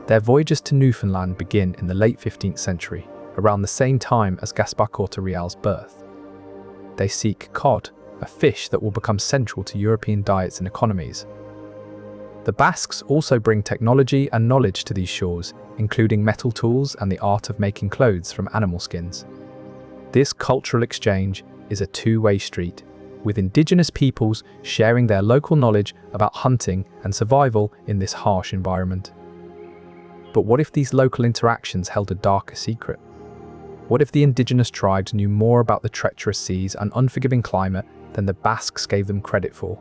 Their voyages to Newfoundland begin in the late 15th century, around the same time as Gaspar Corte-Real's birth. They seek cod, a fish that will become central to European diets and economies. The Basques also bring technology and knowledge to these shores, including metal tools and the art of making clothes from animal skins. This cultural exchange is a two-way street, with indigenous peoples sharing their local knowledge about hunting and survival in this harsh environment. But what if these local interactions held a darker secret? What if the indigenous tribes knew more about the treacherous seas and unforgiving climate than the Basques gave them credit for?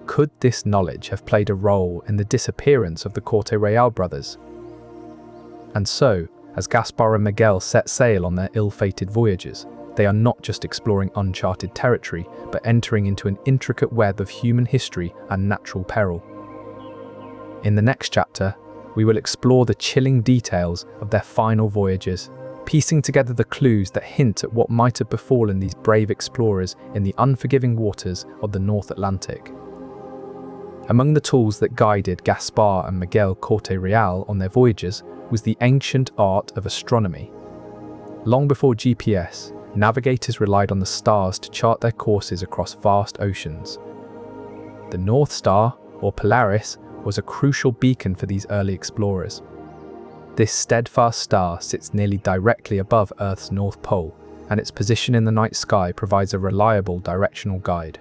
Could this knowledge have played a role in the disappearance of the Corte-Real brothers? And so, as Gaspar and Miguel set sail on their ill-fated voyages, they are not just exploring uncharted territory, but entering into an intricate web of human history and natural peril. In the next chapter, we will explore the chilling details of their final voyages, piecing together the clues that hint at what might have befallen these brave explorers in the unforgiving waters of the North Atlantic. Among the tools that guided Gaspar and Miguel Corte-Real on their voyages was the ancient art of astronomy. Long before GPS, navigators relied on the stars to chart their courses across vast oceans. The North Star, or Polaris, was a crucial beacon for these early explorers. This steadfast star sits nearly directly above Earth's North Pole, and its position in the night sky provides a reliable directional guide.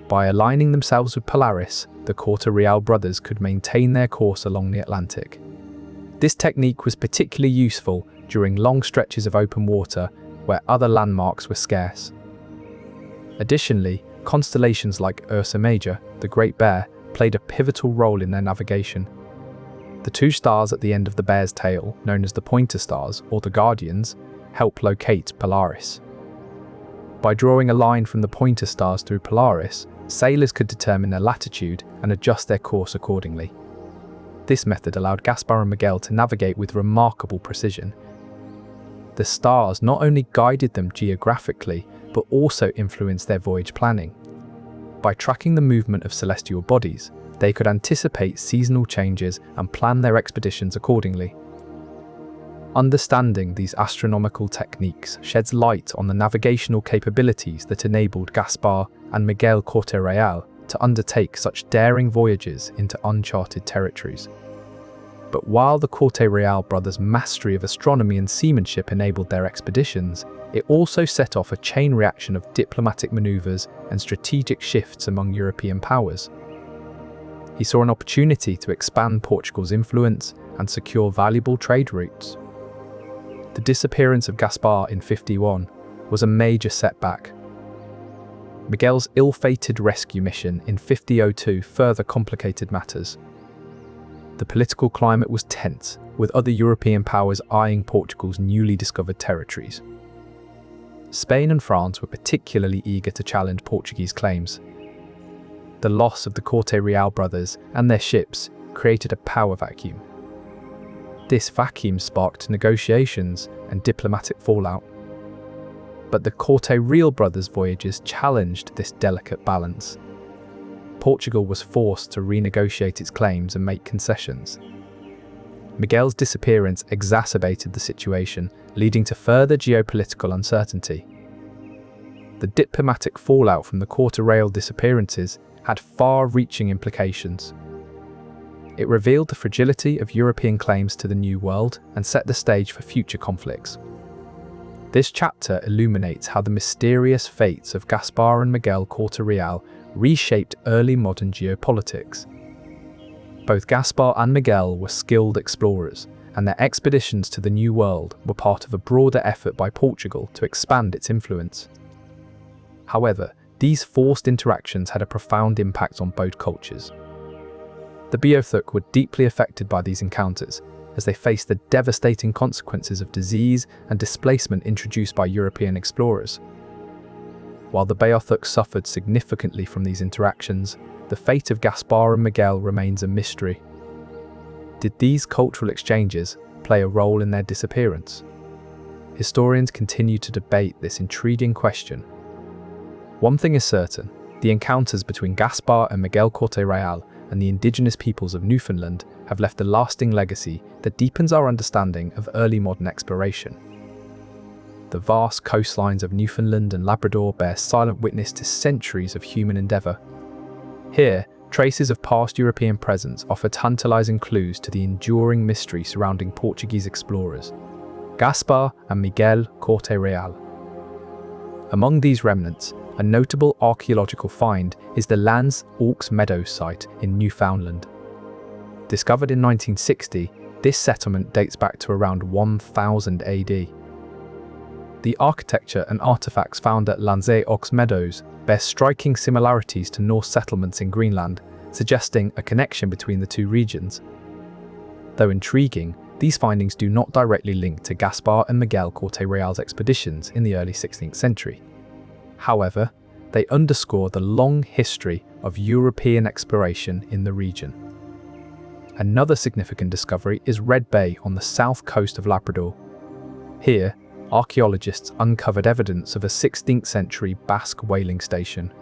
By aligning themselves with Polaris, the Corte-Real brothers could maintain their course along the Atlantic. This technique was particularly useful during long stretches of open water where other landmarks were scarce. Additionally, constellations like Ursa Major, the Great Bear, played a pivotal role in their navigation. The two stars at the end of the bear's tail, known as the pointer stars or the guardians, help locate Polaris. By drawing a line from the pointer stars through Polaris, sailors could determine their latitude and adjust their course accordingly. This method allowed Gaspar and Miguel to navigate with remarkable precision. The stars not only guided them geographically, but also influenced their voyage planning. By tracking the movement of celestial bodies, they could anticipate seasonal changes and plan their expeditions accordingly. Understanding these astronomical techniques sheds light on the navigational capabilities that enabled Gaspar and Miguel Corte-Real to undertake such daring voyages into uncharted territories. But while the Corte-Real brothers' mastery of astronomy and seamanship enabled their expeditions, it also set off a chain reaction of diplomatic maneuvers and strategic shifts among European powers. He saw an opportunity to expand Portugal's influence and secure valuable trade routes. The disappearance of Gaspar in 51 was a major setback. Miguel's ill-fated rescue mission in 5002 further complicated matters. The political climate was tense, with other European powers eyeing Portugal's newly discovered territories. Spain and France were particularly eager to challenge Portuguese claims. The loss of the Corte-Real brothers and their ships created a power vacuum. This vacuum sparked negotiations and diplomatic fallout. But the Corte-Real brothers' voyages challenged this delicate balance. Portugal was forced to renegotiate its claims and make concessions. Miguel's disappearance exacerbated the situation, leading to further geopolitical uncertainty. The diplomatic fallout from the Corte-Real disappearances had far-reaching implications. It revealed the fragility of European claims to the New World and set the stage for future conflicts. This chapter illuminates how the mysterious fates of Gaspar and Miguel Corte-Real reshaped early modern geopolitics. Both Gaspar and Miguel were skilled explorers, and their expeditions to the New World were part of a broader effort by Portugal to expand its influence. However, these forced interactions had a profound impact on both cultures. The Beothuk were deeply affected by these encounters, as they faced the devastating consequences of disease and displacement introduced by European explorers. While the Beothuk suffered significantly from these interactions, the fate of Gaspar and Miguel remains a mystery. Did these cultural exchanges play a role in their disappearance? Historians continue to debate this intriguing question. One thing is certain: the encounters between Gaspar and Miguel Corte-Real and the indigenous peoples of Newfoundland have left a lasting legacy that deepens our understanding of early modern exploration. The vast coastlines of Newfoundland and Labrador bear silent witness to centuries of human endeavour. Here, traces of past European presence offer tantalising clues to the enduring mystery surrounding Portuguese explorers, Gaspar and Miguel Corte-Real. Among these remnants, a notable archaeological find is the Lands Aux Meadows site in Newfoundland. Discovered in 1960, this settlement dates back to around 1000 AD. The architecture and artifacts found at Lands Aux Meadows bear striking similarities to Norse settlements in Greenland, suggesting a connection between the two regions. Though intriguing, these findings do not directly link to Gaspar and Miguel Corte-Real's expeditions in the early 16th century. However, they underscore the long history of European exploration in the region. Another significant discovery is Red Bay on the south coast of Labrador. Here, archaeologists uncovered evidence of a 16th century Basque whaling station.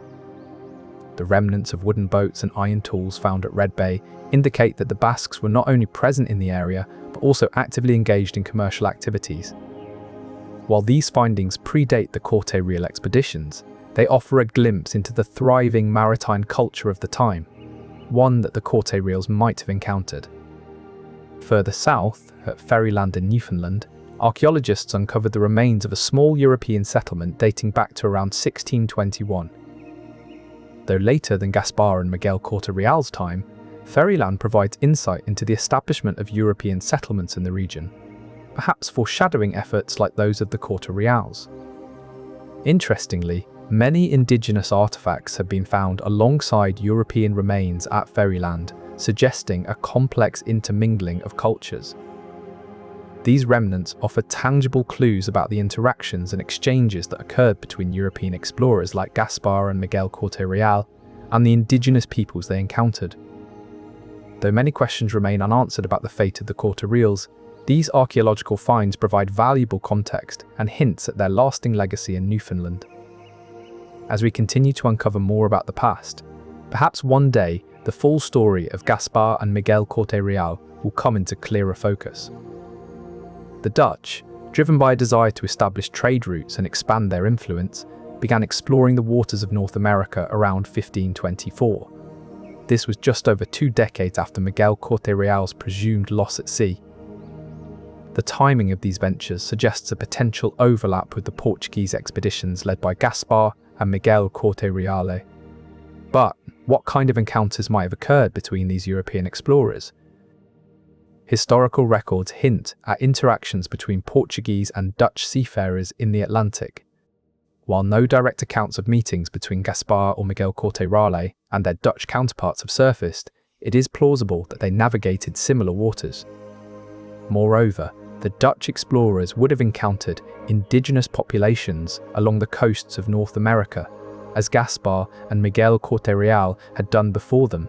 The remnants of wooden boats and iron tools found at Red Bay indicate that the Basques were not only present in the area, but also actively engaged in commercial activities. While these findings predate the Corte-Real expeditions, they offer a glimpse into the thriving maritime culture of the time, one that the Corte-Reals might have encountered. Further south, at Ferryland in Newfoundland, archaeologists uncovered the remains of a small European settlement dating back to around 1621. Though later than Gaspar and Miguel Corte-Real's time, Ferryland provides insight into the establishment of European settlements in the region, perhaps foreshadowing efforts like those of the Corte-Reals. Interestingly, many indigenous artifacts have been found alongside European remains at Ferryland, suggesting a complex intermingling of cultures. These remnants offer tangible clues about the interactions and exchanges that occurred between European explorers like Gaspar and Miguel Corte-Real and the indigenous peoples they encountered. Though many questions remain unanswered about the fate of the Corte-Reals, these archaeological finds provide valuable context and hints at their lasting legacy in Newfoundland. As we continue to uncover more about the past, perhaps one day the full story of Gaspar and Miguel Corte-Real will come into clearer focus. The Dutch, driven by a desire to establish trade routes and expand their influence, began exploring the waters of North America around 1524. This was just over 2 decades after Miguel Corte-Real's presumed loss at sea. The timing of these ventures suggests a potential overlap with the Portuguese expeditions led by Gaspar and Miguel Corte-Real. But what kind of encounters might have occurred between these European explorers? Historical records hint at interactions between Portuguese and Dutch seafarers in the Atlantic. While no direct accounts of meetings between Gaspar or Miguel Corte-Real and their Dutch counterparts have surfaced, it is plausible that they navigated similar waters. Moreover, the Dutch explorers would have encountered indigenous populations along the coasts of North America, as Gaspar and Miguel Corte-Real had done before them.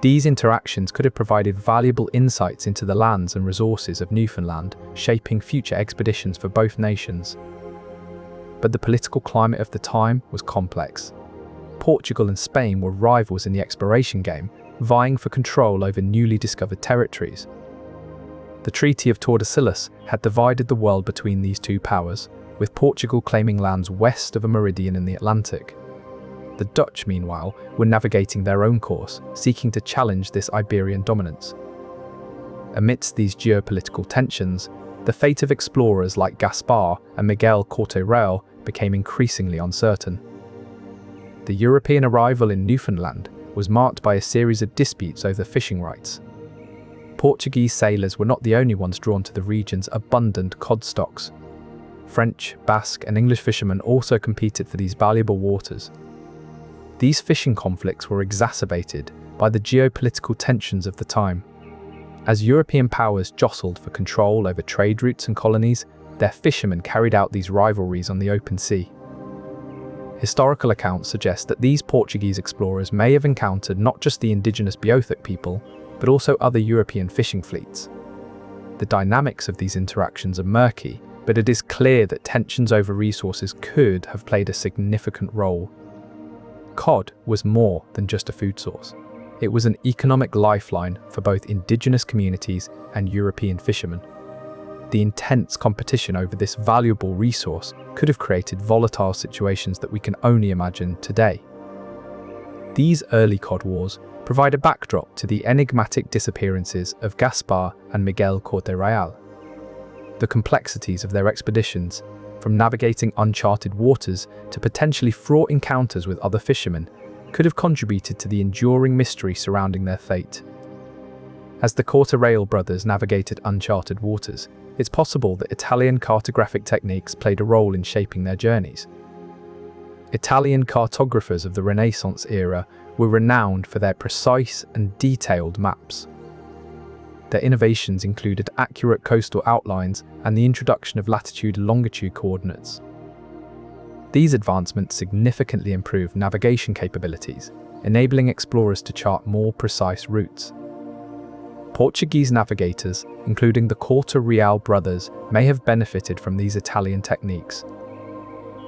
These interactions could have provided valuable insights into the lands and resources of Newfoundland, shaping future expeditions for both nations. But the political climate of the time was complex. Portugal and Spain were rivals in the exploration game, vying for control over newly discovered territories. The Treaty of Tordesillas had divided the world between these two powers, with Portugal claiming lands west of a meridian in the Atlantic. The Dutch, meanwhile, were navigating their own course, seeking to challenge this Iberian dominance. Amidst these geopolitical tensions, the fate of explorers like Gaspar and Miguel Corte-Real became increasingly uncertain. The European arrival in Newfoundland was marked by a series of disputes over fishing rights. Portuguese sailors were not the only ones drawn to the region's abundant cod stocks. French, Basque, and English fishermen also competed for these valuable waters. These fishing conflicts were exacerbated by the geopolitical tensions of the time. As European powers jostled for control over trade routes and colonies, their fishermen carried out these rivalries on the open sea. Historical accounts suggest that these Portuguese explorers may have encountered not just the indigenous Beothuk people, but also other European fishing fleets. The dynamics of these interactions are murky, but it is clear that tensions over resources could have played a significant role. Cod was more than just a food source. It was an economic lifeline for both indigenous communities and European fishermen. The intense competition over this valuable resource could have created volatile situations that we can only imagine today. These early cod wars provide a backdrop to the enigmatic disappearances of Gaspar and Miguel Corte-Real. The complexities of their expeditions, from navigating uncharted waters to potentially fraught encounters with other fishermen, could have contributed to the enduring mystery surrounding their fate. As the Corte-Real brothers navigated uncharted waters, it's possible that Italian cartographic techniques played a role in shaping their journeys. Italian cartographers of the Renaissance era were renowned for their precise and detailed maps. Their innovations included accurate coastal outlines and the introduction of latitude and longitude coordinates. These advancements significantly improved navigation capabilities, enabling explorers to chart more precise routes. Portuguese navigators, including the Corte-Real brothers, may have benefited from these Italian techniques.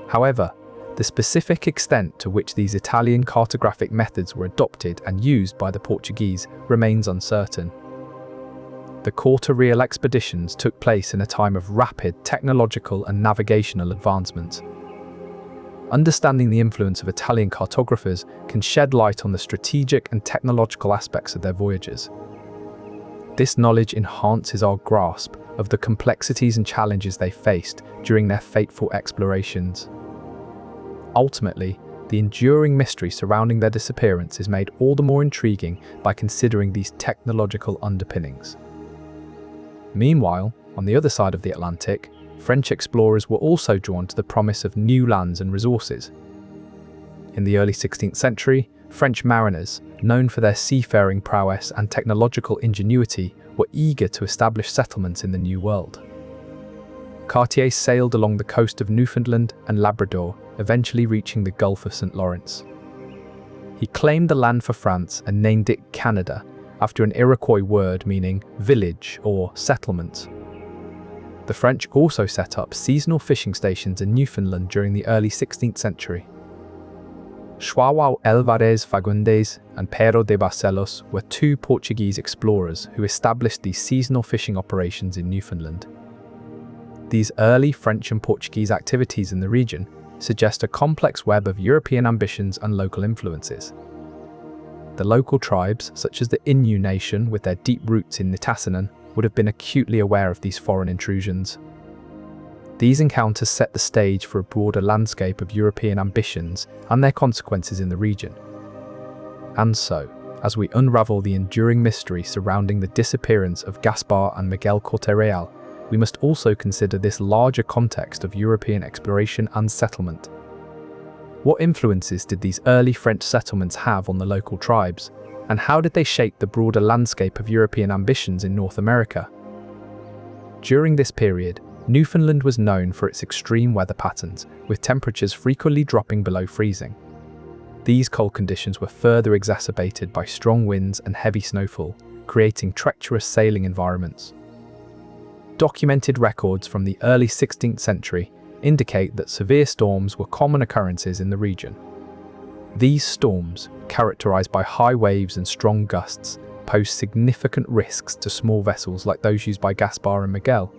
However, the specific extent to which these Italian cartographic methods were adopted and used by the Portuguese remains uncertain. The Corte-Real expeditions took place in a time of rapid technological and navigational advancement. Understanding the influence of Italian cartographers can shed light on the strategic and technological aspects of their voyages. This knowledge enhances our grasp of the complexities and challenges they faced during their fateful explorations. Ultimately, the enduring mystery surrounding their disappearance is made all the more intriguing by considering these technological underpinnings. Meanwhile, on the other side of the Atlantic, French explorers were also drawn to the promise of new lands and resources. In the early 16th century, French mariners, known for their seafaring prowess and technological ingenuity, were eager to establish settlements in the New World. Cartier sailed along the coast of Newfoundland and Labrador, eventually reaching the Gulf of St. Lawrence. He claimed the land for France and named it Canada, after an Iroquois word meaning village or settlement. The French also set up seasonal fishing stations in Newfoundland during the early 16th century. João Álvares Fagundes and Pero de Barcelos were two Portuguese explorers who established these seasonal fishing operations in Newfoundland. These early French and Portuguese activities in the region suggest a complex web of European ambitions and local influences. The local tribes, such as the Innu nation with their deep roots in Nitassinan, would have been acutely aware of these foreign intrusions. These encounters set the stage for a broader landscape of European ambitions and their consequences in the region. And so, as we unravel the enduring mystery surrounding the disappearance of Gaspar and Miguel Corte-Real, we must also consider this larger context of European exploration and settlement. What influences did these early French settlements have on the local tribes, and how did they shape the broader landscape of European ambitions in North America? During this period, Newfoundland was known for its extreme weather patterns, with temperatures frequently dropping below freezing. These cold conditions were further exacerbated by strong winds and heavy snowfall, creating treacherous sailing environments. Documented records from the early 16th century indicate that severe storms were common occurrences in the region. These storms, characterized by high waves and strong gusts, pose significant risks to small vessels like those used by Gaspar and Miguel.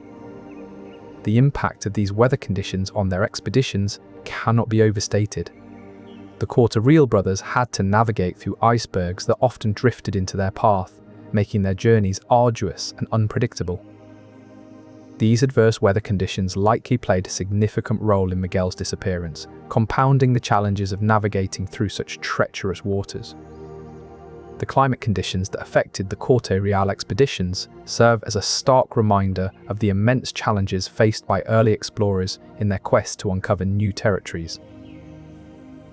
The impact of these weather conditions on their expeditions cannot be overstated. The Corte-Real brothers had to navigate through icebergs that often drifted into their path, making their journeys arduous and unpredictable. These adverse weather conditions likely played a significant role in Miguel's disappearance, compounding the challenges of navigating through such treacherous waters. The climate conditions that affected the Corte-Real expeditions serve as a stark reminder of the immense challenges faced by early explorers in their quest to uncover new territories.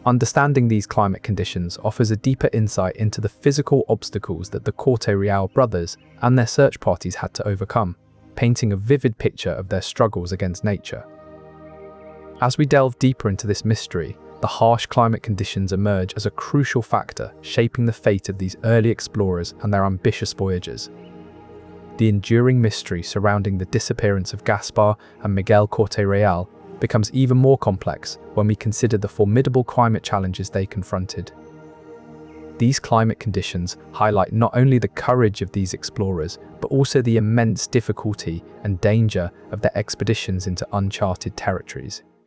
Understanding these climate conditions offers a deeper insight into the physical obstacles that the Corte-Real brothers and their search parties had to overcome, painting a vivid picture of their struggles against nature. As we delve deeper into this mystery, the harsh climate conditions emerge as a crucial factor shaping the fate of these early explorers and their ambitious voyages. The enduring mystery surrounding the disappearance of Gaspar and Miguel Corte-Real becomes even more complex when we consider the formidable climate challenges they confronted. These climate conditions highlight not only the courage of these explorers, but also the immense difficulty and danger of their expeditions into uncharted territories.